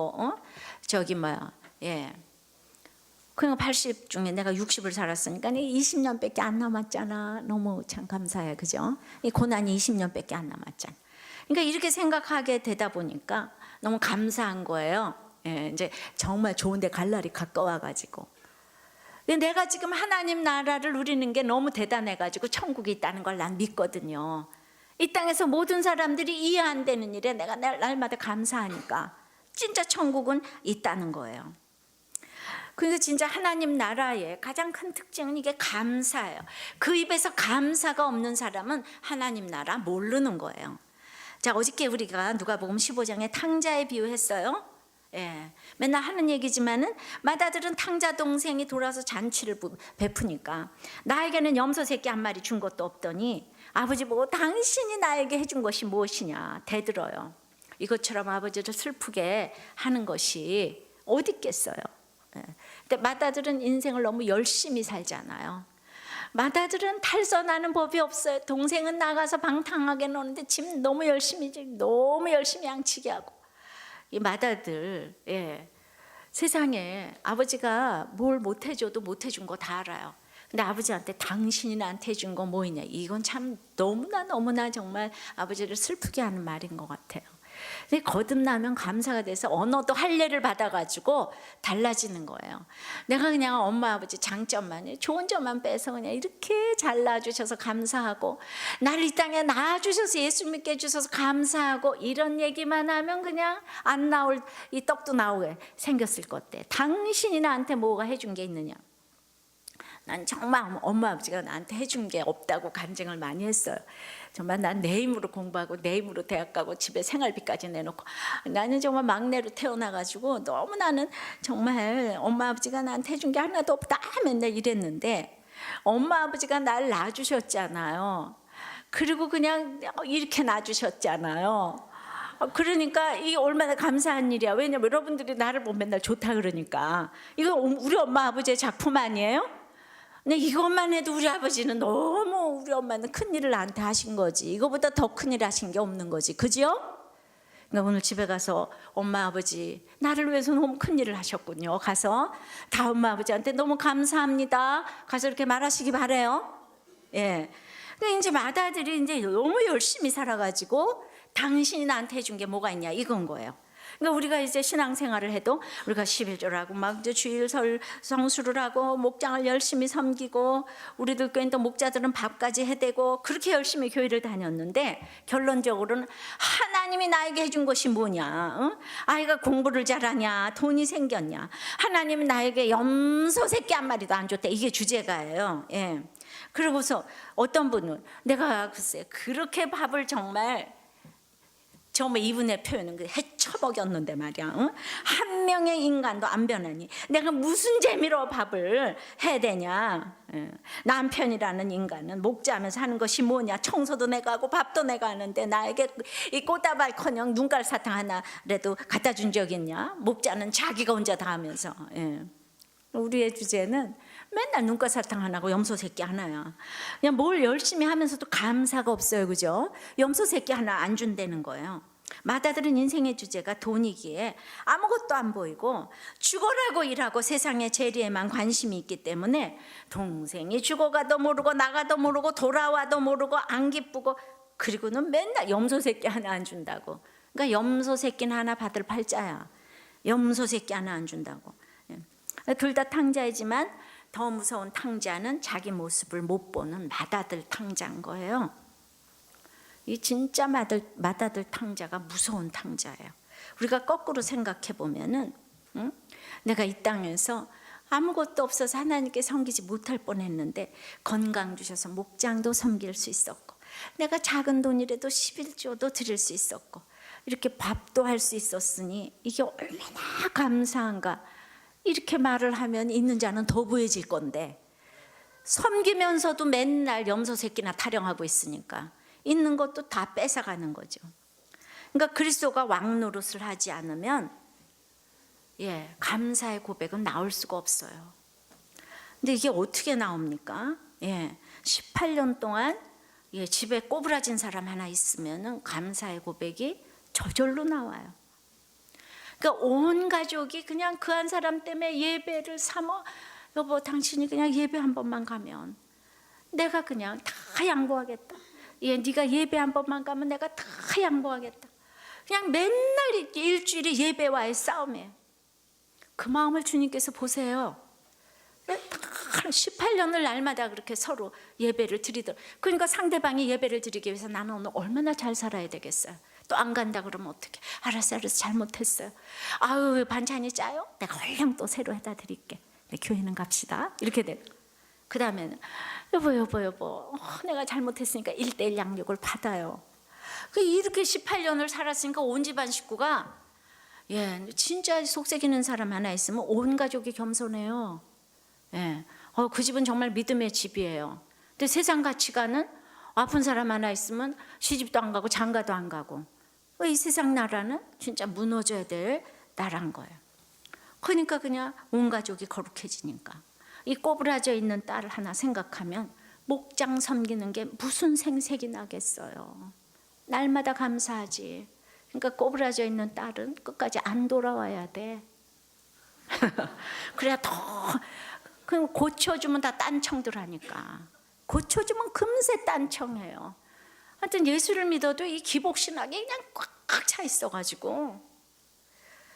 그러니까 80 중에 내가 60을 살았으니까 20년밖에 안 남았잖아. 너무 참 감사해, 그죠? 이 고난이 20년밖에 안 남았잖아. 그러니까 이렇게 생각하게 되다 보니까 너무 감사한 거예요. 이제 정말 좋은데 갈 날이 가까워가지고. 내가 지금 하나님 나라를 누리는 게 너무 대단해가지고 천국이 있다는 걸 난 믿거든요. 이 땅에서 모든 사람들이 이해 안 되는 일에 내가 날마다 감사하니까 진짜 천국은 있다는 거예요. 그래서 진짜 하나님 나라의 가장 큰 특징은 이게 감사예요. 그 입에서 감사가 없는 사람은 하나님 나라 모르는 거예요. 자, 어저께 우리가 누가복음 15장에 탕자에 비유했어요. 맨날 하는 얘기지만은 맏아들은 탕자 동생이 돌아서 잔치를 베푸니까 나에게는 염소 새끼 한 마리 준 것도 없더니 아버지 보고 당신이 나에게 해준 것이 무엇이냐 대들어요. 이것처럼 아버지를 슬프게 하는 것이 어디 있겠어요. 근데 맏아들은 인생을 너무 열심히 살잖아요. 맏아들은 탈선하는 법이 없어요. 동생은 나가서 방탕하게 노는데 집 너무 열심히 양치게 하고. 이 맏아들, 세상에 아버지가 뭘 못해줘도 못해준 거 다 알아요. 근데 아버지한테 당신이 나한테 해준 거 뭐 있냐, 이건 참 너무나 정말 아버지를 슬프게 하는 말인 것 같아요. 근데 거듭나면 감사가 돼서 언어도 할례를 받아가지고 달라지는 거예요. 내가 그냥 엄마 아버지 장점만, 좋은 점만 빼서 그냥 이렇게 잘 낳아주셔서 감사하고, 나를 이 땅에 낳아주셔서 예수 믿게 해주셔서 감사하고, 이런 얘기만 하면 그냥 안 나올 이 떡도 나오게 생겼을 것 같아. 당신이 나한테 뭐가 해준 게 있느냐. 난 정말 엄마 아버지가 나한테 해준 게 없다고 간증을 많이 했어요. 정말 난 내 힘으로 공부하고 내 힘으로 대학 가고 집에 생활비까지 내놓고, 나는 정말 막내로 태어나가지고 너무 나는 정말 엄마 아버지가 나한테 해준 게 하나도 없다 맨날 이랬는데, 엄마 아버지가 날 낳아주셨잖아요. 그리고 그냥 이렇게 낳아주셨잖아요. 그러니까 이게 얼마나 감사한 일이야. 왜냐면 여러분들이 나를 보면 맨날 좋다 그러니까. 이거 우리 엄마 아버지의 작품 아니에요? 근데 이것만 해도 우리 아버지는 너무, 우리 엄마는 큰일을 나한테 하신 거지. 이거보다 더 큰일 하신 게 없는 거지. 그죠? 그러니까 오늘 집에 가서 엄마 아버지 나를 위해서 너무 큰일을 하셨군요. 가서 다 엄마 아버지한테 너무 감사합니다. 가서 이렇게 말하시기 바래요. 예. 근데 이제 맏아들이 이제 너무 열심히 살아가지고 당신이 나한테 해준 게 뭐가 있냐, 이건 거예요. 그러니까 우리가 이제 신앙생활을 해도 우리가 11조를 하고 막 이제 주일설 성수를 하고 목장을 열심히 섬기고, 우리들 교회는 또 목자들은 밥까지 해대고 그렇게 열심히 교회를 다녔는데, 결론적으로는 하나님이 나에게 해준 것이 뭐냐, 응? 아이가 공부를 잘하냐, 돈이 생겼냐, 하나님이 나에게 염소 새끼 한 마리도 안 줬대, 이게 주제가예요. 예. 그러고서 어떤 분은 내가 글쎄 그렇게 밥을 정말 이분의 표현은 해쳐먹였는데 말이야. 응? 한 명의 인간도 안 변하니 내가 무슨 재미로 밥을 해야 되냐. 남편이라는 인간은 목자하면서 하는 것이 뭐냐, 청소도 내가 하고 밥도 내가 하는데 나에게 이 꽃다발커녕 눈깔 사탕 하나라도 갖다 준 적 있냐. 목자는 자기가 혼자 다 하면서. 우리의 주제는 맨날 눈깔 사탕 하나고 염소 새끼 하나야. 그냥 뭘 열심히 하면서도 감사가 없어요. 그죠? 염소 새끼 하나 안 준다는 거예요. 맏아들은 인생의 주제가 돈이기에 아무것도 안 보이고 죽어라고 일하고 세상의 재리에만 관심이 있기 때문에 동생이 죽어가도 모르고 나가도 모르고 돌아와도 모르고 안 기쁘고, 그리고는 맨날 염소 새끼 하나 안 준다고. 그러니까 염소 새끼는 하나 받을 팔자야. 염소 새끼 하나 안 준다고. 둘 다 탕자이지만 더 무서운 탕자는 자기 모습을 못 보는 맏아들 탕자인 거예요. 이 진짜 맏아들 탕자가 무서운 탕자예요. 우리가 거꾸로 생각해 보면은, 내가 이 땅에서 아무것도 없어서 하나님께 섬기지 못할 뻔했는데 건강 주셔서 목장도 섬길 수 있었고, 내가 작은 돈이라도 11조도 드릴 수 있었고, 이렇게 밥도 할 수 있었으니 이게 얼마나 감사한가. 이렇게 말을 하면 있는 자는 더 부해질 건데, 섬기면서도 맨날 염소 새끼나 타령하고 있으니까 있는 것도 다 뺏어가는 거죠. 그러니까 그리스도가 왕 노릇을 하지 않으면 감사의 고백은 나올 수가 없어요. 근데 이게 어떻게 나옵니까? 18년 동안 집에 꼬부라진 사람 하나 있으면 감사의 고백이 저절로 나와요. 그러니까 온 가족이 그냥 그 한 사람 때문에 예배를 삼어, 여보 당신이 그냥 예배 한 번만 가면 내가 그냥 다 양보하겠다. 네가 예배 한 번만 가면 내가 다 양보하겠다. 그냥 맨날 일주일에 예배와의 싸움이에요. 그 마음을 주님께서 보세요. 18년을 날마다 그렇게 서로 예배를 드리더라고요. 그러니까 상대방이 예배를 드리기 위해서 나는 오늘 얼마나 잘 살아야 되겠어요. 또 안 간다 그러면 어떡해. 알았어 잘못했어요. 아유 반찬이 짜요? 내가 얼른 또 새로 해다 드릴게. 교회는 갑시다. 이렇게 돼. 그 다음에는 여보 내가 잘못했으니까 1:1 양육을 받아요. 이렇게 18년을 살았으니까 온 집안 식구가 진짜 속삭이는 사람 하나 있으면 온 가족이 겸손해요. 그 집은 정말 믿음의 집이에요. 근데 세상 가치관은 아픈 사람 하나 있으면 시집도 안 가고 장가도 안 가고, 이 세상 나라는 진짜 무너져야 될 나라인 거예요. 그러니까 그냥 온 가족이 거룩해지니까 이 꼬부라져 있는 딸을 하나 생각하면 목장 섬기는 게 무슨 생색이 나겠어요. 날마다 감사하지. 그러니까 꼬부라져 있는 딸은 끝까지 안 돌아와야 돼. 그래야 더, 그럼 고쳐주면 다 딴청들 하니까. 고쳐주면 금세 딴청해요. 하여튼 예수를 믿어도 이 기복신학이 그냥 꽉 차 있어가지고.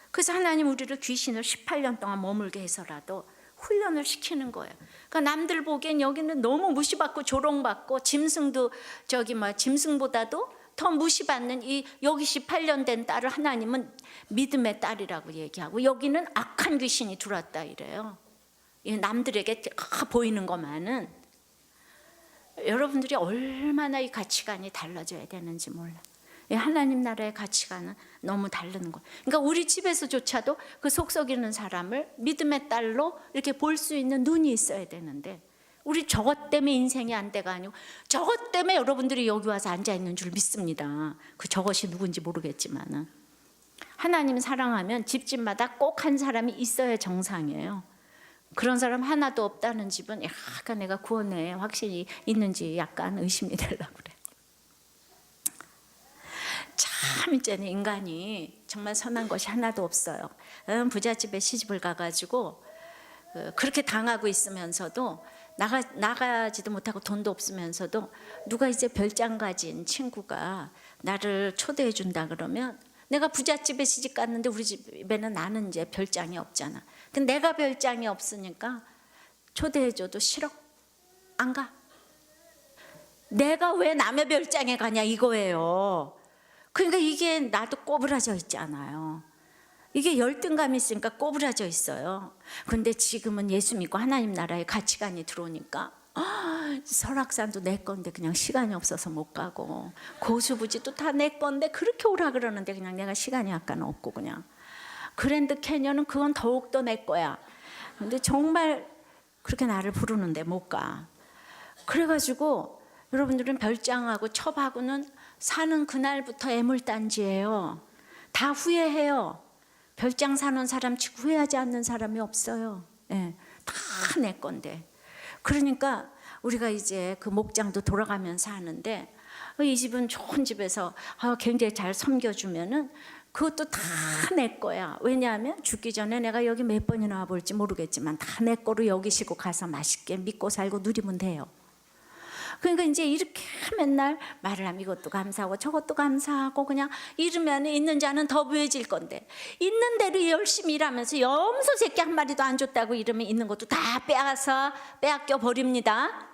그래서 하나님 우리를 귀신을 18년 동안 머물게 해서라도 훈련을 시키는 거예요. 그러니까 남들 보기엔 여기는 너무 무시받고 조롱받고 짐승도 짐승보다도 더 무시받는 이 여기 18년 된 딸을 하나님은 믿음의 딸이라고 얘기하고 여기는 악한 귀신이 들어왔다 이래요. 남들에게 보이는 것만은. 여러분들이 얼마나 이 가치관이 달라져야 되는지 몰라. 하나님 나라의 가치관은 너무 다른 거예요. 그러니까 우리 집에서조차도 그 속썩이는 사람을 믿음의 딸로 이렇게 볼 수 있는 눈이 있어야 되는데 우리 저것 때문에 인생이 안 돼가 아니고 저것 때문에 여러분들이 여기 와서 앉아 있는 줄 믿습니다. 그 저것이 누군지 모르겠지만은 하나님 사랑하면 집집마다 꼭 한 사람이 있어야 정상이에요. 그런 사람 하나도 없다는 집은 약간 내가 구원에 확신이 있는지 약간 의심이 되려고 그래. 참 이제는 인간이 정말 선한 것이 하나도 없어요. 부잣집에 시집을 가가지고 그렇게 당하고 있으면서도 나가지도 못하고 돈도 없으면서도 누가 이제 별장 가진 친구가 나를 초대해 준다 그러면 내가 부잣집에 시집 갔는데 우리 집에는 나는 이제 별장이 없잖아. 근데 내가 별장이 없으니까 초대해줘도 싫어. 안 가. 내가 왜 남의 별장에 가냐 이거예요. 그러니까 이게 나도 꼬부라져 있잖아요. 이게 열등감이 있으니까 꼬부라져 있어요. 근데 지금은 예수 믿고 하나님 나라의 가치관이 들어오니까 설악산도 내 건데 그냥 시간이 없어서 못 가고 고수부지도 다 내 건데 그렇게 오라 그러는데 그냥 내가 시간이 약간 없고 그냥 그랜드 캐년은 그건 더욱더 내 거야. 근데 정말 그렇게 나를 부르는데 못 가. 그래가지고 여러분들은 별장하고 첩하고는 사는 그날부터 애물단지예요. 다 후회해요. 별장 사는 사람 치고 후회하지 않는 사람이 없어요. 예, 다 내 건데. 그러니까 우리가 이제 그 목장도 돌아가면서 하는데 이 집은 좋은 집에서 굉장히 잘 섬겨주면은 그것도 다 내 거야. 왜냐하면 죽기 전에 내가 여기 몇 번이나 와볼지 모르겠지만 다 내 거로 여기시고 가서 맛있게 믿고 살고 누리면 돼요. 그러니까 이제 이렇게 맨날 말을 하면 이것도 감사하고 저것도 감사하고 그냥 이러면 있는 자는 더 부해질 건데 있는 대로 열심히 일하면서 염소 새끼 한 마리도 안 줬다고 이러면 있는 것도 다 빼앗겨 버립니다.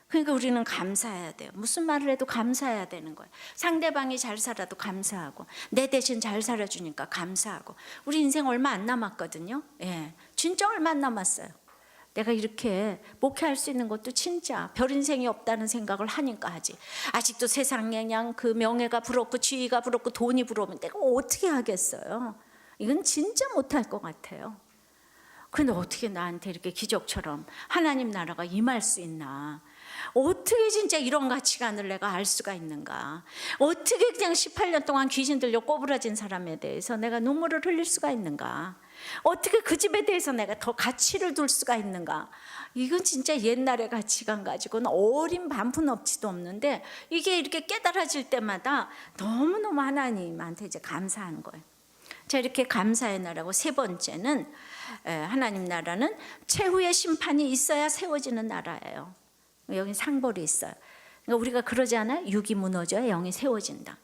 그러니까 우리는 감사해야 돼요. 무슨 말을 해도 감사해야 되는 거예요. 상대방이 잘 살아도 감사하고 내 대신 잘 살아주니까 감사하고. 우리 인생 얼마 안 남았거든요. 예, 진짜 얼마 안 남았어요. 내가 이렇게 목회할 수 있는 것도 진짜 별 인생이 없다는 생각을 하니까 하지. 아직도 세상에 그냥 그 명예가 부럽고 지위가 부럽고 돈이 부러우면 내가 어떻게 하겠어요. 이건 진짜 못할 것 같아요. 그런데 어떻게 나한테 이렇게 기적처럼 하나님 나라가 임할 수 있나. 어떻게 진짜 이런 가치관을 내가 알 수가 있는가. 어떻게 그냥 18년 동안 귀신 들려 꼬부라진 사람에 대해서 내가 눈물을 흘릴 수가 있는가. 어떻게 그 집에 대해서 내가 더 가치를 둘 수가 있는가. 이건 진짜 옛날의 가치관 가지고는 어린 반푼업치도 없는데 이게 이렇게 깨달아질 때마다 너무너무 하나님한테 이제 감사한 거예요. 자, 이렇게 감사의 나라고 세 번째는 하나님 나라는 최후의 심판이 있어야 세워지는 나라예요. 여기 상벌이 있어요. 그러니까 우리가 그러지 않아요? 육이 무너져야 영이 세워진다.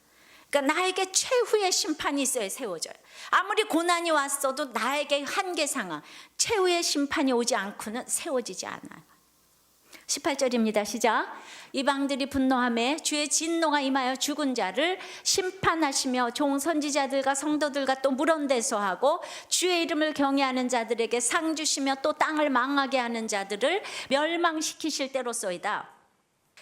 그러니까 나에게 최후의 심판이 있어야 세워져요. 아무리 고난이 왔어도 나에게 한계 상황, 최후의 심판이 오지 않고는 세워지지 않아요. 18절입니다. 시작. 이방들이 분노하며 주의 진노가 임하여 죽은 자를 심판하시며 종 선지자들과 성도들과 또 물원대소하고 주의 이름을 경외하는 자들에게 상 주시며 또 땅을 망하게 하는 자들을 멸망시키실 때로소이다.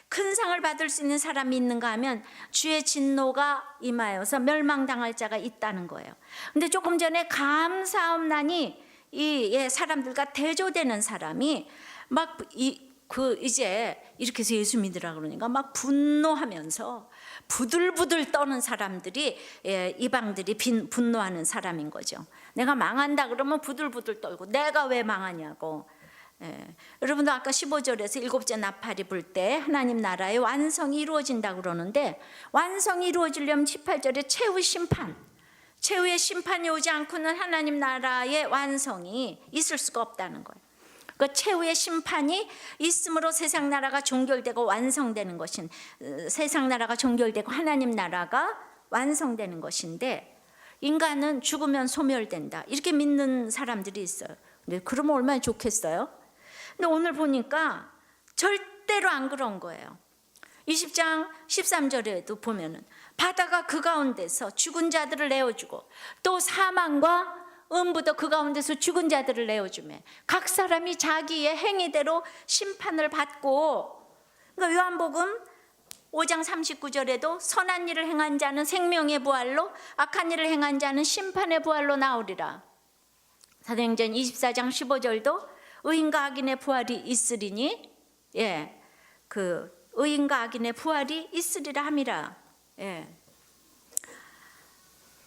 큰 상을 받을 수 있는 사람이 있는가 하면 주의 진노가 임하여서 멸망당할 자가 있다는 거예요. 근데 조금 전에 감사함나니 이 사람들과 대조되는 사람이 막 이제 이렇게 해서 예수 믿으라 그러니까 막 분노하면서 부들부들 떠는 사람들이 이방들이 분노하는 사람인 거죠. 내가 망한다 그러면 부들부들 떨고 내가 왜 망하냐고. 여러분도 아까 15절에서 일곱째 나팔이 불 때 하나님 나라의 완성이 이루어진다고 그러는데, 완성이 이루어지려면 18절에 최후 심판, 최후의 심판이 오지 않고는 하나님 나라의 완성이 있을 수가 없다는 거예요. 그 최후의 심판이 있음으로 세상 나라가 종결되고 완성되는 것인, 세상 나라가 종결되고 하나님 나라가 완성되는 것인데, 인간은 죽으면 소멸된다 이렇게 믿는 사람들이 있어요. 근데 그러면 얼마나 좋겠어요? 근데 오늘 보니까 절대로 안 그런 거예요. 20장 13절에도 보면은 바다가 그 가운데서 죽은 자들을 내어주고 또 사망과 음부도 그 가운데서 죽은 자들을 내어주며 각 사람이 자기의 행위대로 심판을 받고, 그러니까 요한복음 5장 39절에도 선한 일을 행한 자는 생명의 부활로, 악한 일을 행한 자는 심판의 부활로 나오리라. 사도행전 24장 15절도 의인과 악인의 부활이 있으리니, 그 의인과 악인의 부활이 있으리라 함이라.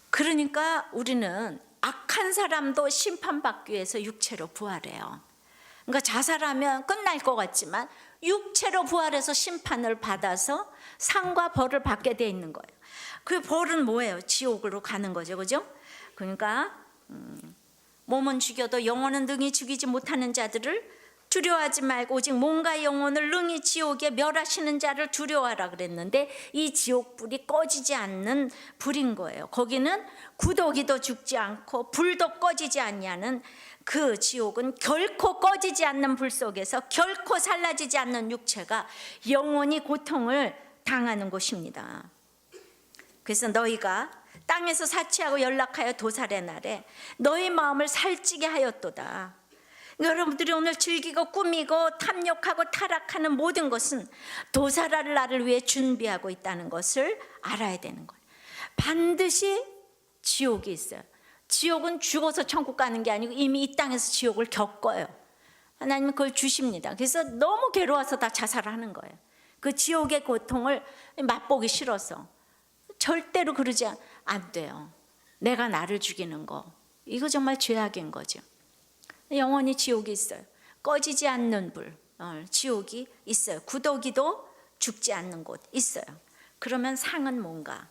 그러니까 우리는 악한 사람도 심판받기 위해서 육체로 부활해요. 그러니까 자살하면 끝날 것 같지만 육체로 부활해서 심판을 받아서 상과 벌을 받게 돼 있는 거예요. 그 벌은 뭐예요? 지옥으로 가는 거죠, 그죠? 그러니까 몸은 죽여도 영혼은 능히 죽이지 못하는 자들을 두려워하지 말고 오직 몸과 영혼을 능히 지옥에 멸하시는 자를 두려워하라 그랬는데, 이 지옥불이 꺼지지 않는 불인 거예요. 거기는 구더기도 죽지 않고 불도 꺼지지 않냐는, 그 지옥은 결코 꺼지지 않는 불 속에서 결코 살라지지 않는 육체가 영원히 고통을 당하는 곳입니다. 그래서 너희가 땅에서 사치하고 연락하여 도살의 날에 너희 마음을 살찌게 하였도다. 여러분들이 오늘 즐기고 꾸미고 탐욕하고 타락하는 모든 것은 도살할 날을 위해 준비하고 있다는 것을 알아야 되는 거예요. 반드시 지옥이 있어요. 지옥은 죽어서 천국 가는 게 아니고 이미 이 땅에서 지옥을 겪어요. 하나님은 그걸 주십니다. 그래서 너무 괴로워서 다 자살하는 거예요. 그 지옥의 고통을 맛보기 싫어서. 절대로 그러지 안 돼요. 내가 나를 죽이는 거, 이거 정말 죄악인 거죠. 영원히 지옥이 있어요. 꺼지지 않는 불, 지옥이 있어요. 구더기도 죽지 않는 곳 있어요. 그러면 상은 뭔가?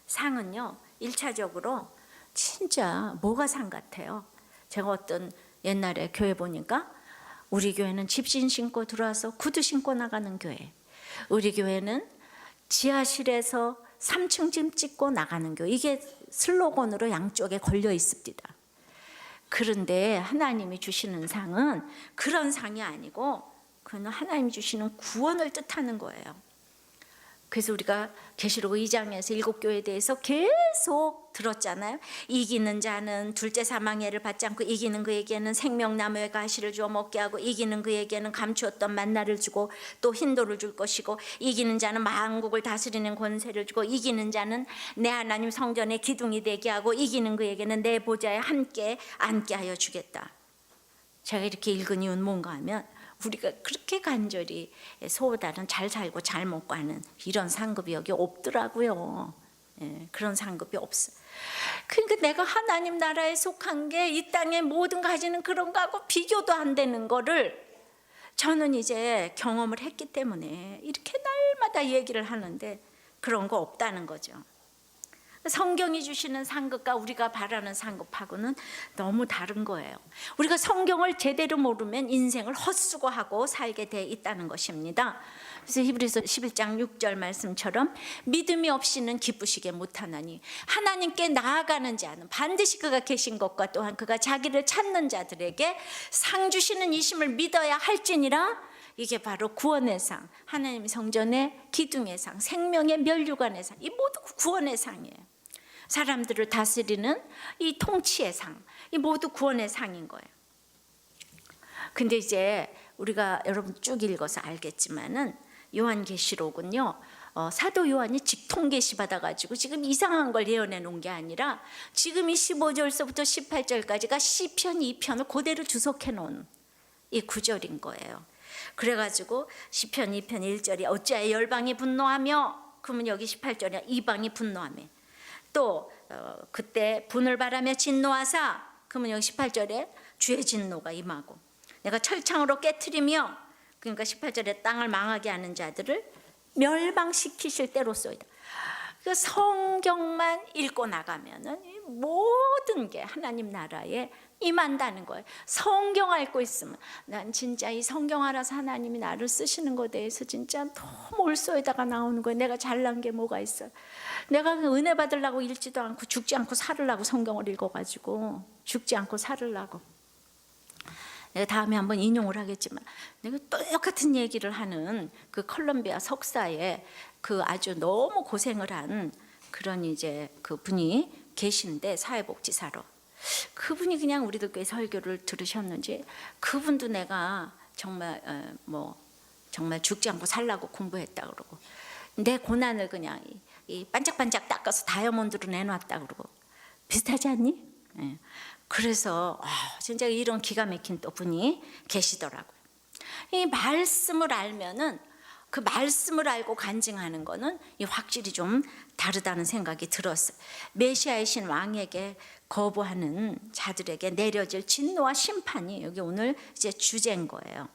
상은요, 1차적으로 진짜 뭐가 상 같아요? 제가 어떤 옛날에 교회 보니까 우리 교회는 집신 신고 들어와서 구두 신고 나가는 교회, 우리 교회는 지하실에서 3층 짐 찍고 나가는 교회, 이게 슬로건으로 양쪽에 걸려 있습니다. 그런데 하나님이 주시는 상은 그런 상이 아니고, 그는 하나님이 주시는 구원을 뜻하는 거예요. 그래서 우리가 계시록 2장에서 7교회에 대해서 계속 들었잖아요. 이기는 자는 둘째 사망해를 받지 않고, 이기는 그에게는 생명나무의 가시를 주어 먹게 하고, 이기는 그에게는 감추었던 만나를 주고 또 흰돌을 줄 것이고, 이기는 자는 만국을 다스리는 권세를 주고, 이기는 자는 내 하나님 성전의 기둥이 되게 하고, 이기는 그에게는 내 보좌에 함께 앉게 하여 주겠다. 제가 이렇게 읽은 이유는 뭔가 하면, 우리가 그렇게 간절히 소보다는 잘 살고 잘 먹고 하는 이런 상급이 여기 없더라고요. 그런 상급이 없어요. 그러니까 내가 하나님 나라에 속한 게 이 땅의 모든 가지는 그런 거하고 비교도 안 되는 거를 저는 이제 경험을 했기 때문에 이렇게 날마다 얘기를 하는데, 그런 거 없다는 거죠. 성경이 주시는 상급과 우리가 바라는 상급하고는 너무 다른 거예요. 우리가 성경을 제대로 모르면 인생을 헛수고하고 살게 돼 있다는 것입니다. 그래서 히브리서 11장 6절 말씀처럼 믿음이 없이는 기쁘시게 못하나니, 하나님께 나아가는 자는 반드시 그가 계신 것과 또한 그가 자기를 찾는 자들에게 상 주시는 이심을 믿어야 할지니라. 이게 바로 구원의 상, 하나님 성전의 기둥의 상, 생명의 면류관의 상, 이 모두 구원의 상이에요. 사람들을 다스리는 이 통치의 상, 이 모두 구원의 상인 거예요. 근데 이제 우리가 여러분 쭉 읽어서 알겠지만은 요한계시록은요, 사도 요한이 직통 계시 받아가지고 지금 이상한 걸 예언해 놓은 게 아니라, 지금 이 15절서부터 18절까지가 시편 2편을 그대로 주석해 놓은 이 구절인 거예요. 그래가지고 시편 2편 1절이 어찌하여 열방이 분노하며, 그러면 여기 18절이야, 이방이 분노하며, 또 그때 분을 바라며 진노하사, 그러면 여기 18절에 주의 진노가 임하고, 내가 철창으로 깨트리며, 그러니까 18절에 땅을 망하게 하는 자들을 멸망시키실 때로소이다. 그 성경만 읽고 나가면은 모든 게 하나님 나라에 임한다는 거예요. 성경 읽고 있으면 난 진짜 이 성경 알아서 하나님이 나를 쓰시는 것에 대해서 진짜 너무 올소에다가 나오는 거예요. 내가 잘난 게 뭐가 있어요. 내가 은혜 받으려고 읽지도 않고 죽지 않고 살으려고 성경을 읽어가지고 죽지 않고 살으려고. 내가 다음에 한번 인용을 하겠지만 내가 똑같은 얘기를 하는 그 컬럼비아 석사에 그 아주 너무 고생을 한 그런 이제 그 분이 계신데, 사회복지사로. 그분이 그냥 우리들 교회 설교를 들으셨는지 그분도 내가 정말 정말 죽지 않고 살라고 공부했다 그러고, 내 고난을 그냥 이 반짝반짝 닦아서 다이아몬드로 내놨다 그러고. 비슷하지 않니? 예. 그래서 진짜 이런 기가 막힌 또 분이 계시더라고요. 이 말씀을 알면은, 그 말씀을 알고 간증하는 거는 확실히 좀 다르다는 생각이 들었어요. 메시아이신 왕에게 거부하는 자들에게 내려질 진노와 심판이 여기 오늘 이제 주제인 거예요.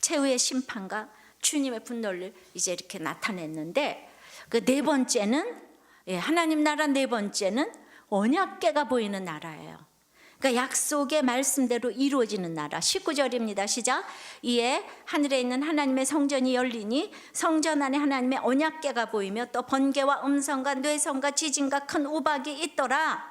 최후의 심판과 주님의 분노를 이제 이렇게 나타냈는데, 그 네 번째는, 하나님 나라 네 번째는 언약궤가 보이는 나라예요. 그러니까 약속의 말씀대로 이루어지는 나라. 19절입니다. 시작. 이에 하늘에 있는 하나님의 성전이 열리니 성전 안에 하나님의 언약궤가 보이며 또 번개와 음성과 뇌성과 지진과 큰 우박이 있더라.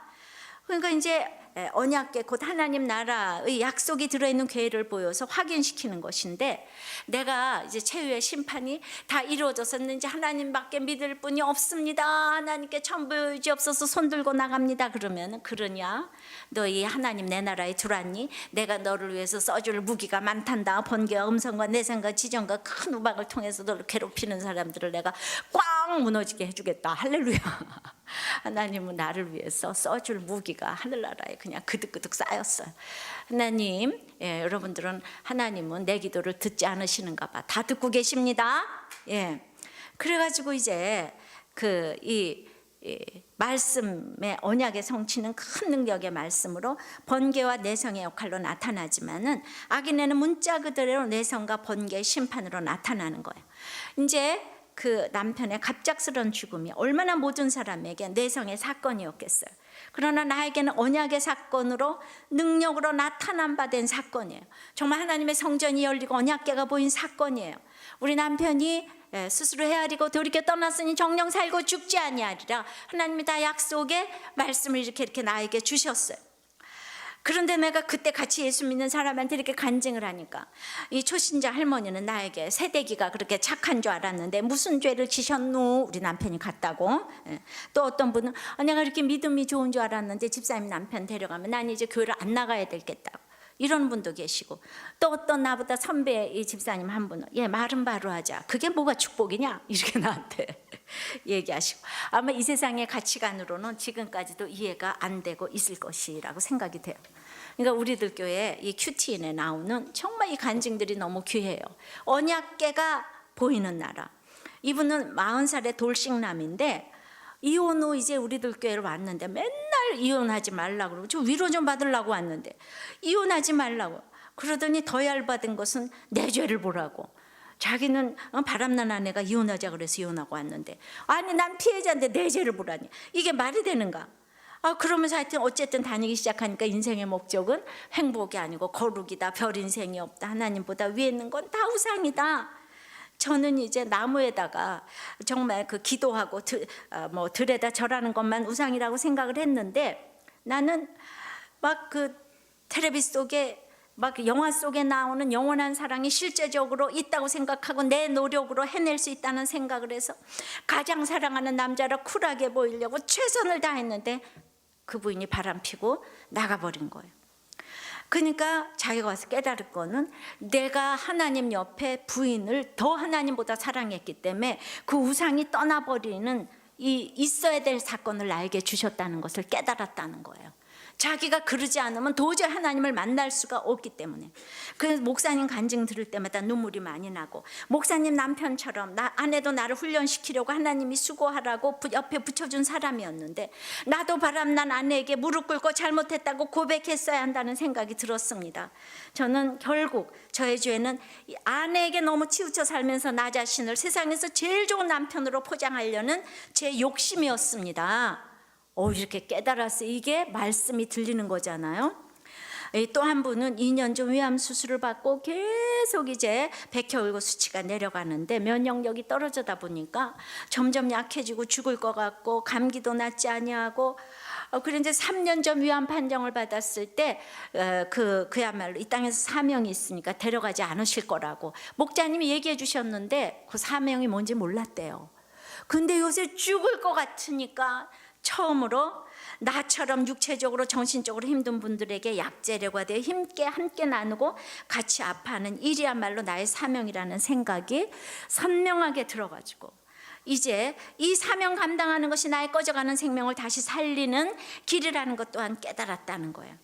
그러니까 이제 언약궤, 곧 하나님 나라의 약속이 들어있는 궤를 보여서 확인시키는 것인데, 내가 이제 최후의 심판이 다 이루어졌었는지 하나님밖에 믿을 분이 없습니다, 하나님께 전부 의지없어서 손들고 나갑니다 그러면, 그러냐? 너 이 하나님 내 나라에 들어왔니? 내가 너를 위해서 써줄 무기가 많단다. 번개와 음성과 내성과 지정과 큰 우박을 통해서 너를 괴롭히는 사람들을 내가 꽝 무너지게 해주겠다. 할렐루야. 하나님은 나를 위해서 써줄 무기가 하늘나라에 그냥 그득그득 쌓였어요. 하나님, 여러분들은 하나님은 내 기도를 듣지 않으시는가 봐. 다 듣고 계십니다. 그래가지고 이제 이 말씀의 언약의 성취는 큰 능력의 말씀으로 번개와 내성의 역할로 나타나지만은, 악인에는 문자 그대로 내성과 번개의 심판으로 나타나는 거예요. 이제 그 남편의 갑작스러운 죽음이 얼마나 모든 사람에게 내성의 사건이었겠어요. 그러나 나에게는 언약의 사건으로, 능력으로 나타난 바 된 사건이에요. 정말 하나님의 성전이 열리고 언약궤가 보인 사건이에요. 우리 남편이 스스로 헤아리고 돌이켜 떠났으니 정령 살고 죽지 아니하리라. 하나님이 다 약속의 말씀을 이렇게 나에게 주셨어요. 그런데 내가 그때 같이 예수 믿는 사람한테 이렇게 간증을 하니까, 이 초신자 할머니는 나에게 새대기가 그렇게 착한 줄 알았는데 무슨 죄를 지셨노? 우리 남편이 갔다고. 또 어떤 분은 내가 이렇게 믿음이 좋은 줄 알았는데 집사님 남편 데려가면 난 이제 교회를 안 나가야 되겠다고. 이런 분도 계시고, 또 어떤 나보다 선배 이 집사님 한 분은 말은 바로 하자. 그게 뭐가 축복이냐? 이렇게 나한테 얘기하시고, 아마 이 세상의 가치관으로는 지금까지도 이해가 안 되고 있을 것이라고 생각이 돼요. 그러니까 우리들 교회 이 큐티인에 나오는 정말 이 간증들이 너무 귀해요. 언약궤가 보이는 나라. 이분은 40살의 돌싱남인데 이혼 후 이제 우리들 교회를 왔는데 맨날 이혼하지 말라고 그러고, 저 위로 좀 받으려고 왔는데 이혼하지 말라고 그러더니 더 열받은 것은 내 죄를 보라고. 자기는 바람난 아내가 이혼하자 그래서 이혼하고 왔는데, 아니 난 피해자인데 내 죄를 보라니. 이게 말이 되는가? 그러면서 하여튼 어쨌든 다니기 시작하니까 인생의 목적은 행복이 아니고 거룩이다, 별 인생이 없다, 하나님보다 위에 있는 건 다 우상이다. 저는 이제 나무에다가 정말 그 기도하고 들에다 절하는 것만 우상이라고 생각을 했는데, 나는 막 그 텔레비 속에 막 영화 속에 나오는 영원한 사랑이 실제적으로 있다고 생각하고 내 노력으로 해낼 수 있다는 생각을 해서 가장 사랑하는 남자라 쿨하게 보이려고 최선을 다했는데 그 부인이 바람피고 나가버린 거예요. 그러니까 자기가 와서 깨달을 거는, 내가 하나님 옆에 부인을 더 하나님보다 사랑했기 때문에 그 우상이 떠나버리는 이 있어야 될 사건을 나에게 주셨다는 것을 깨달았다는 거예요. 자기가 그러지 않으면 도저히 하나님을 만날 수가 없기 때문에. 그래서 목사님 간증 들을 때마다 눈물이 많이 나고, 목사님 남편처럼 아내도 나를 훈련시키려고 하나님이 수고하라고 옆에 붙여준 사람이었는데, 나도 바람난 아내에게 무릎 꿇고 잘못했다고 고백했어야 한다는 생각이 들었습니다. 저는 결국 저의 죄는 아내에게 너무 치우쳐 살면서 나 자신을 세상에서 제일 좋은 남편으로 포장하려는 제 욕심이었습니다. 이렇게 깨달았어요. 이게 말씀이 들리는 거잖아요. 또 한 분은 2년 전 위암 수술을 받고 계속 이제 백혈구 수치가 내려가는데 면역력이 떨어지다 보니까 점점 약해지고 죽을 것 같고 감기도 낫지 아니하고, 그런데 3년 전 위암 판정을 받았을 때 그야말로 이 땅에서 사명이 있으니까 데려가지 않으실 거라고 목자님이 얘기해 주셨는데, 그 사명이 뭔지 몰랐대요. 근데 요새 죽을 것 같으니까 처음으로 나처럼 육체적으로 정신적으로 힘든 분들에게 약재료가 되어 함께 나누고 같이 아파하는 일이야말로 나의 사명이라는 생각이 선명하게 들어가지고, 이제 이 사명 감당하는 것이 나의 꺼져가는 생명을 다시 살리는 길이라는 것 또한 깨달았다는 거예요.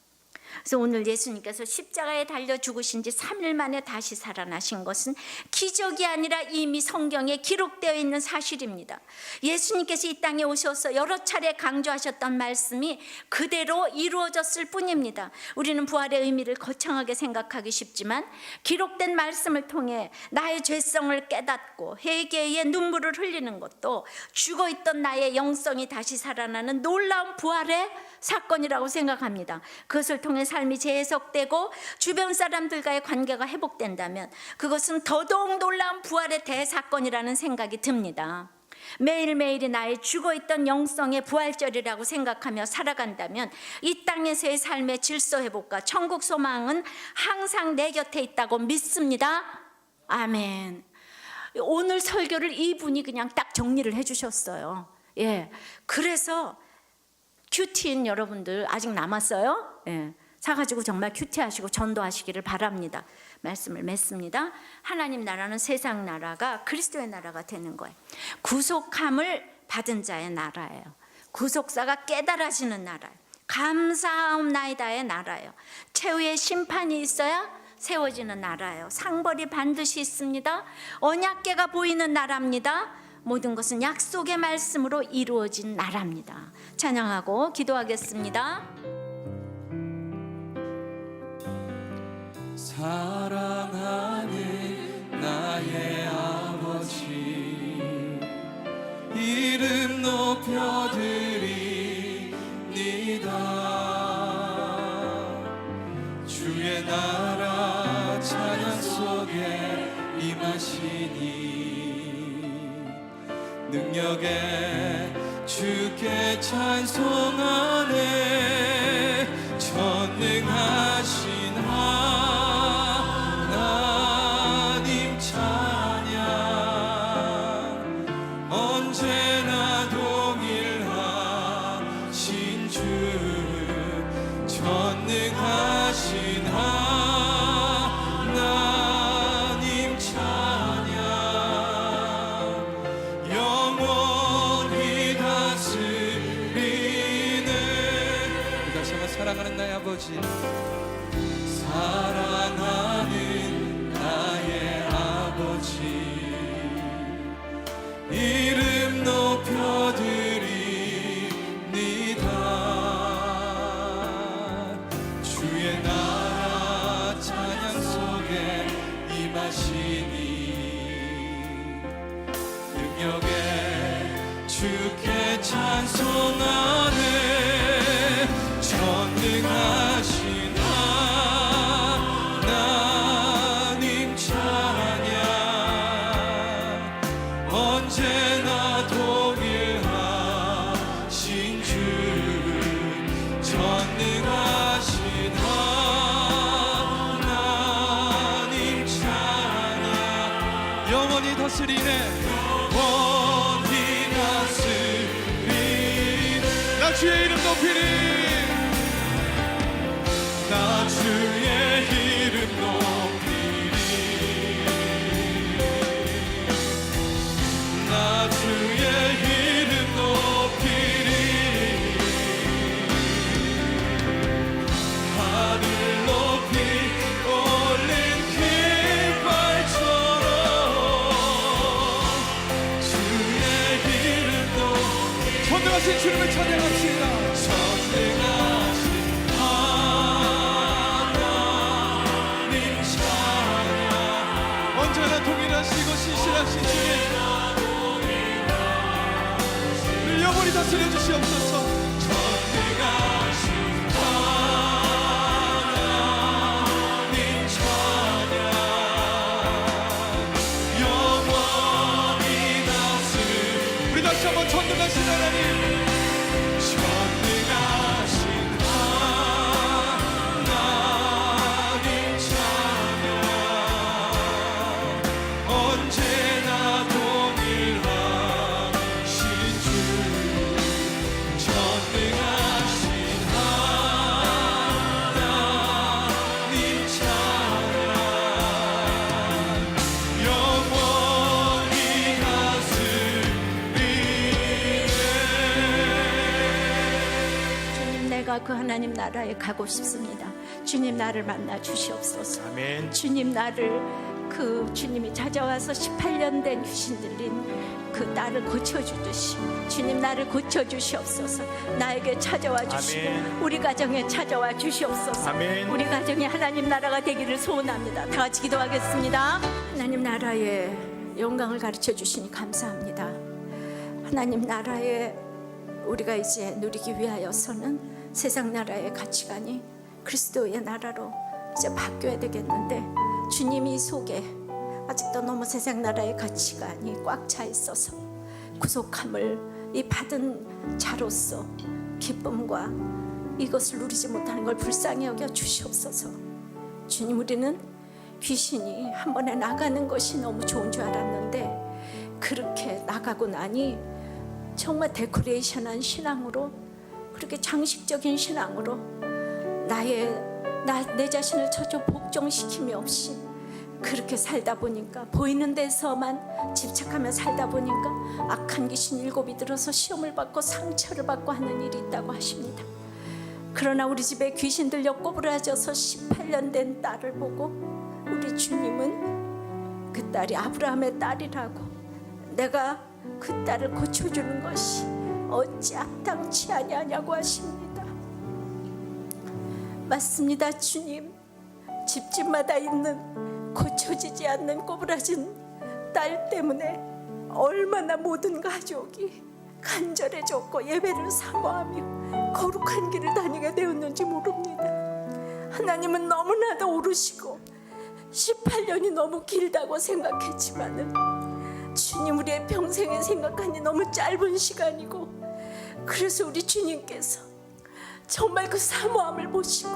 그래서 오늘 예수님께서 십자가에 달려 죽으신 지 3일 만에 다시 살아나신 것은 기적이 아니라 이미 성경에 기록되어 있는 사실입니다. 예수님께서 이 땅에 오셔서 여러 차례 강조하셨던 말씀이 그대로 이루어졌을 뿐입니다. 우리는 부활의 의미를 거창하게 생각하기 쉽지만 기록된 말씀을 통해 나의 죄성을 깨닫고 회개의 눈물을 흘리는 것도 죽어있던 나의 영성이 다시 살아나는 놀라운 부활의 사건이라고 생각합니다. 그것을 통해 삶이 재해석되고 주변 사람들과의 관계가 회복된다면 그것은 더더욱 놀라운 부활의 대사건이라는 생각이 듭니다. 매일매일이 나의 죽어있던 영성의 부활절이라고 생각하며 살아간다면 이 땅에서의 삶의 질서 회복과 천국 소망은 항상 내 곁에 있다고 믿습니다. 아멘. 오늘 설교를 이분이 그냥 딱 정리를 해주셨어요. 그래서 큐티인 여러분들 아직 남았어요? 사가지고 정말 큐티하시고 전도하시기를 바랍니다. 말씀을 맺습니다. 하나님 나라는 세상 나라가 그리스도의 나라가 되는 거예요. 구속함을 받은 자의 나라예요. 구속사가 깨달아지는 나라예요. 감사하옵나이다의 나라예요. 최후의 심판이 있어야 세워지는 나라예요. 상벌이 반드시 있습니다. 언약궤가 보이는 나라입니다. 모든 것은 약속의 말씀으로 이루어진 나라입니다. 찬양하고 기도하겠습니다. 사랑하는 나의 아버지, 이름 높여드립니다. 주의 나라 찬양 속에 임하시니 능력에 주께 찬송하네. 전능하신 하나님 찬양, 언제나 동일하신 주. 전능하신 하나님 찬양, 영원히 다스리네. 다시 한번 사랑하는 나의 아버지, 사랑하는 나의 아버지, 이름 높여드립니다. 주의 나라 찬양 속에 임하시니 능력에 주께 찬송하네. 전능하신 하나님 찬양, 언제나 동일하신 주. 전능하신 하나님 찬양, 영원히 다스리네. 영원히 다스리네. 나 주의 이름 높이리. 나 주의 이름 높이리. 나 주의 이름 높이리. 주님을 찬양합시다. 전능하신 하나님 찬양. 언제나 동일하시고 신실하신 주님, 우리 영원히 다스려 주시옵소서. 전능하신 하나님 찬양. 영원히 다스려. 우리 다시 한번 전능하신 하나님, 전능하신 하나님 찬양. 언제나 동일하신 주, 전능하신 하나님 찬양. 영원히 주님, 내가 그 하나님 나라에 가고 싶습니다. 주님, 나를 만나 주시옵소서. 아멘. 주님, 나를 그 주님이 찾아와서 18년 된 귀신 들린 그 딸을 고쳐주듯이 주님, 나를 고쳐주시옵소서. 나에게 찾아와 주시고 아멘. 우리 가정에 찾아와 주시옵소서. 아멘. 우리 가정에 하나님 나라가 되기를 소원합니다. 다 같이 기도하겠습니다. 하나님 나라의 영광을 가르쳐 주시니 감사합니다. 하나님 나라에 우리가 이제 누리기 위하여서는 세상 나라의 가치관이 그리스도의 나라로 이제 바뀌어야 되겠는데, 주님이 속에 아직도 너무 세상 나라의 가치관이 꽉 차 있어서 구속함을 이 받은 자로서 기쁨과 이것을 누리지 못하는 걸 불쌍히 여겨 주시옵소서. 주님, 우리는 귀신이 한 번에 나가는 것이 너무 좋은 줄 알았는데, 그렇게 나가고 나니 정말 데코레이션한 신앙으로, 그렇게 장식적인 신앙으로 내 자신을 전혀 복종시킴이 없이 그렇게 살다 보니까, 보이는 데서만 집착하며 살다 보니까 악한 귀신 7이 들어서 시험을 받고 상처를 받고 하는 일이 있다고 하십니다. 그러나 우리 집에 귀신 들려 꼬부라져서 18년 된 딸을 보고 우리 주님은 그 딸이 아브라함의 딸이라고, 내가 그 딸을 고쳐주는 것이 어찌 합당치 아니하냐고 하십니다. 맞습니다. 주님, 집집마다 있는 고쳐지지 않는 꼬부라진 딸 때문에 얼마나 모든 가족이 간절해졌고 예배를 사모하며 거룩한 길을 다니게 되었는지 모릅니다. 하나님은 너무나도 오르시고 18년이 너무 길다고 생각했지만은, 주님, 우리의 평생에 생각하니 너무 짧은 시간이고, 그래서 우리 주님께서 정말 그 사모함을 보시고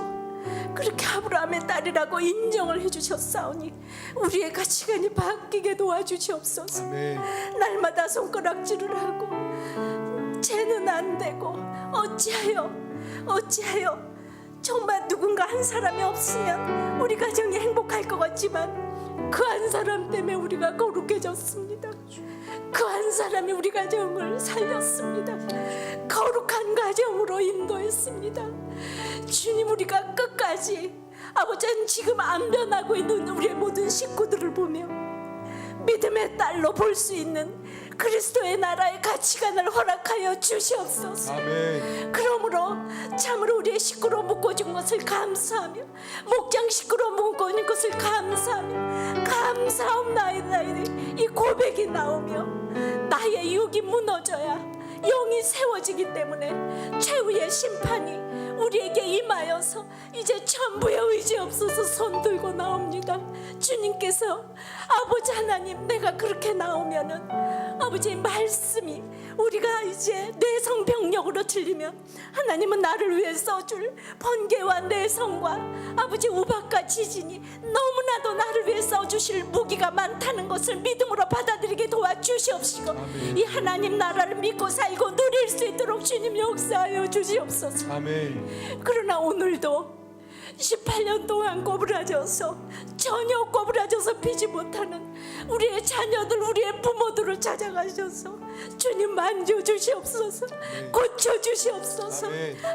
그렇게 아브라함의 딸이라고 인정을 해주셨사오니 우리의 가치관이 바뀌게 도와주시옵소서. 아멘. 날마다 손가락질을 하고 쟤는 안 되고 어찌하여 정말 누군가 한 사람이 없으면 우리 가정이 행복할 것 같지만, 그 한 사람 때문에 우리가 거룩해졌습니다. 그 한 사람이 우리 가정을 살렸습니다. 거룩한 가정으로 인도했습니다. 주님, 우리가 끝까지 아버지는 지금 안 변하고 있는 우리의 모든 식구들을 보며 믿음의 딸로 볼 수 있는 그리스도의 나라의 가치관을 허락하여 주시옵소서. 아멘. 그러므로 참으로 우리의 식구로 묶어준 것을 감사하며, 목장 식구로 묶어준 것을 감사하며, 감사옵나이다. 이 고백이 나오며 나의 육이 무너져야 영이 세워지기 때문에 최후의 심판이 우리에게 임하여서 이제 전부의 의지 없어서 손 들고 나옵니다. 주님께서 아버지 하나님, 내가 그렇게 나오면은 아버지의 말씀이 우리가 이제 뇌성병력으로 들리면 하나님은 나를 위해 써줄 번개와 내성과 아버지 우박과 지진이 너무나도 나를 위해 써주실 무기가 많다는 것을 믿음으로 받아들이게 도와주시옵시고, 이 하나님 나라를 믿고 살고 누릴 수 있도록 주님 역사하여 주시옵소서. 아멘. 그러나 오늘도 18년 동안 꼬부라져서 전혀 꼬부라져서 피지 못하는 우리의 자녀들, 우리의 부모들을 찾아가셔서 주님 만져주시옵소서, 고쳐주시옵소서.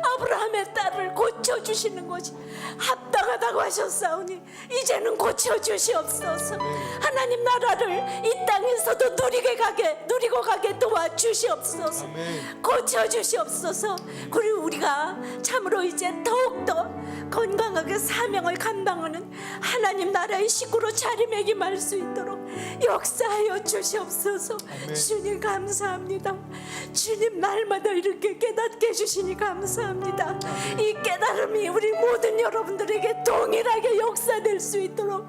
아브라함의 딸을 고쳐주시는 것이 합당하다고 하셨사오니 이제는 고쳐주시옵소서. 하나님 나라를 이 땅에서도 누리고 가게 도와주시옵소서. 고쳐주시옵소서. 그리고 우리가 참으로 이제 더욱더 건강하게 사명을 감당하는 하나님 나라의 식구로 자리매김할 수 있도록 역사하여 주시옵소서. 주님 감사합니다. 주님 날마다 이렇게 깨닫게 해주시니 감사합니다. 이 깨달음이 우리 모든 여러분들에게 동일하게 역사될 수 있도록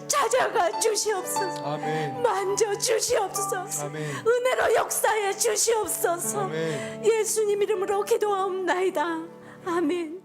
찾아가 주시옵소서. 만져 주시옵소서. 은혜로 역사해 주시옵소서. 예수님 이름으로 기도하옵나이다. 아멘.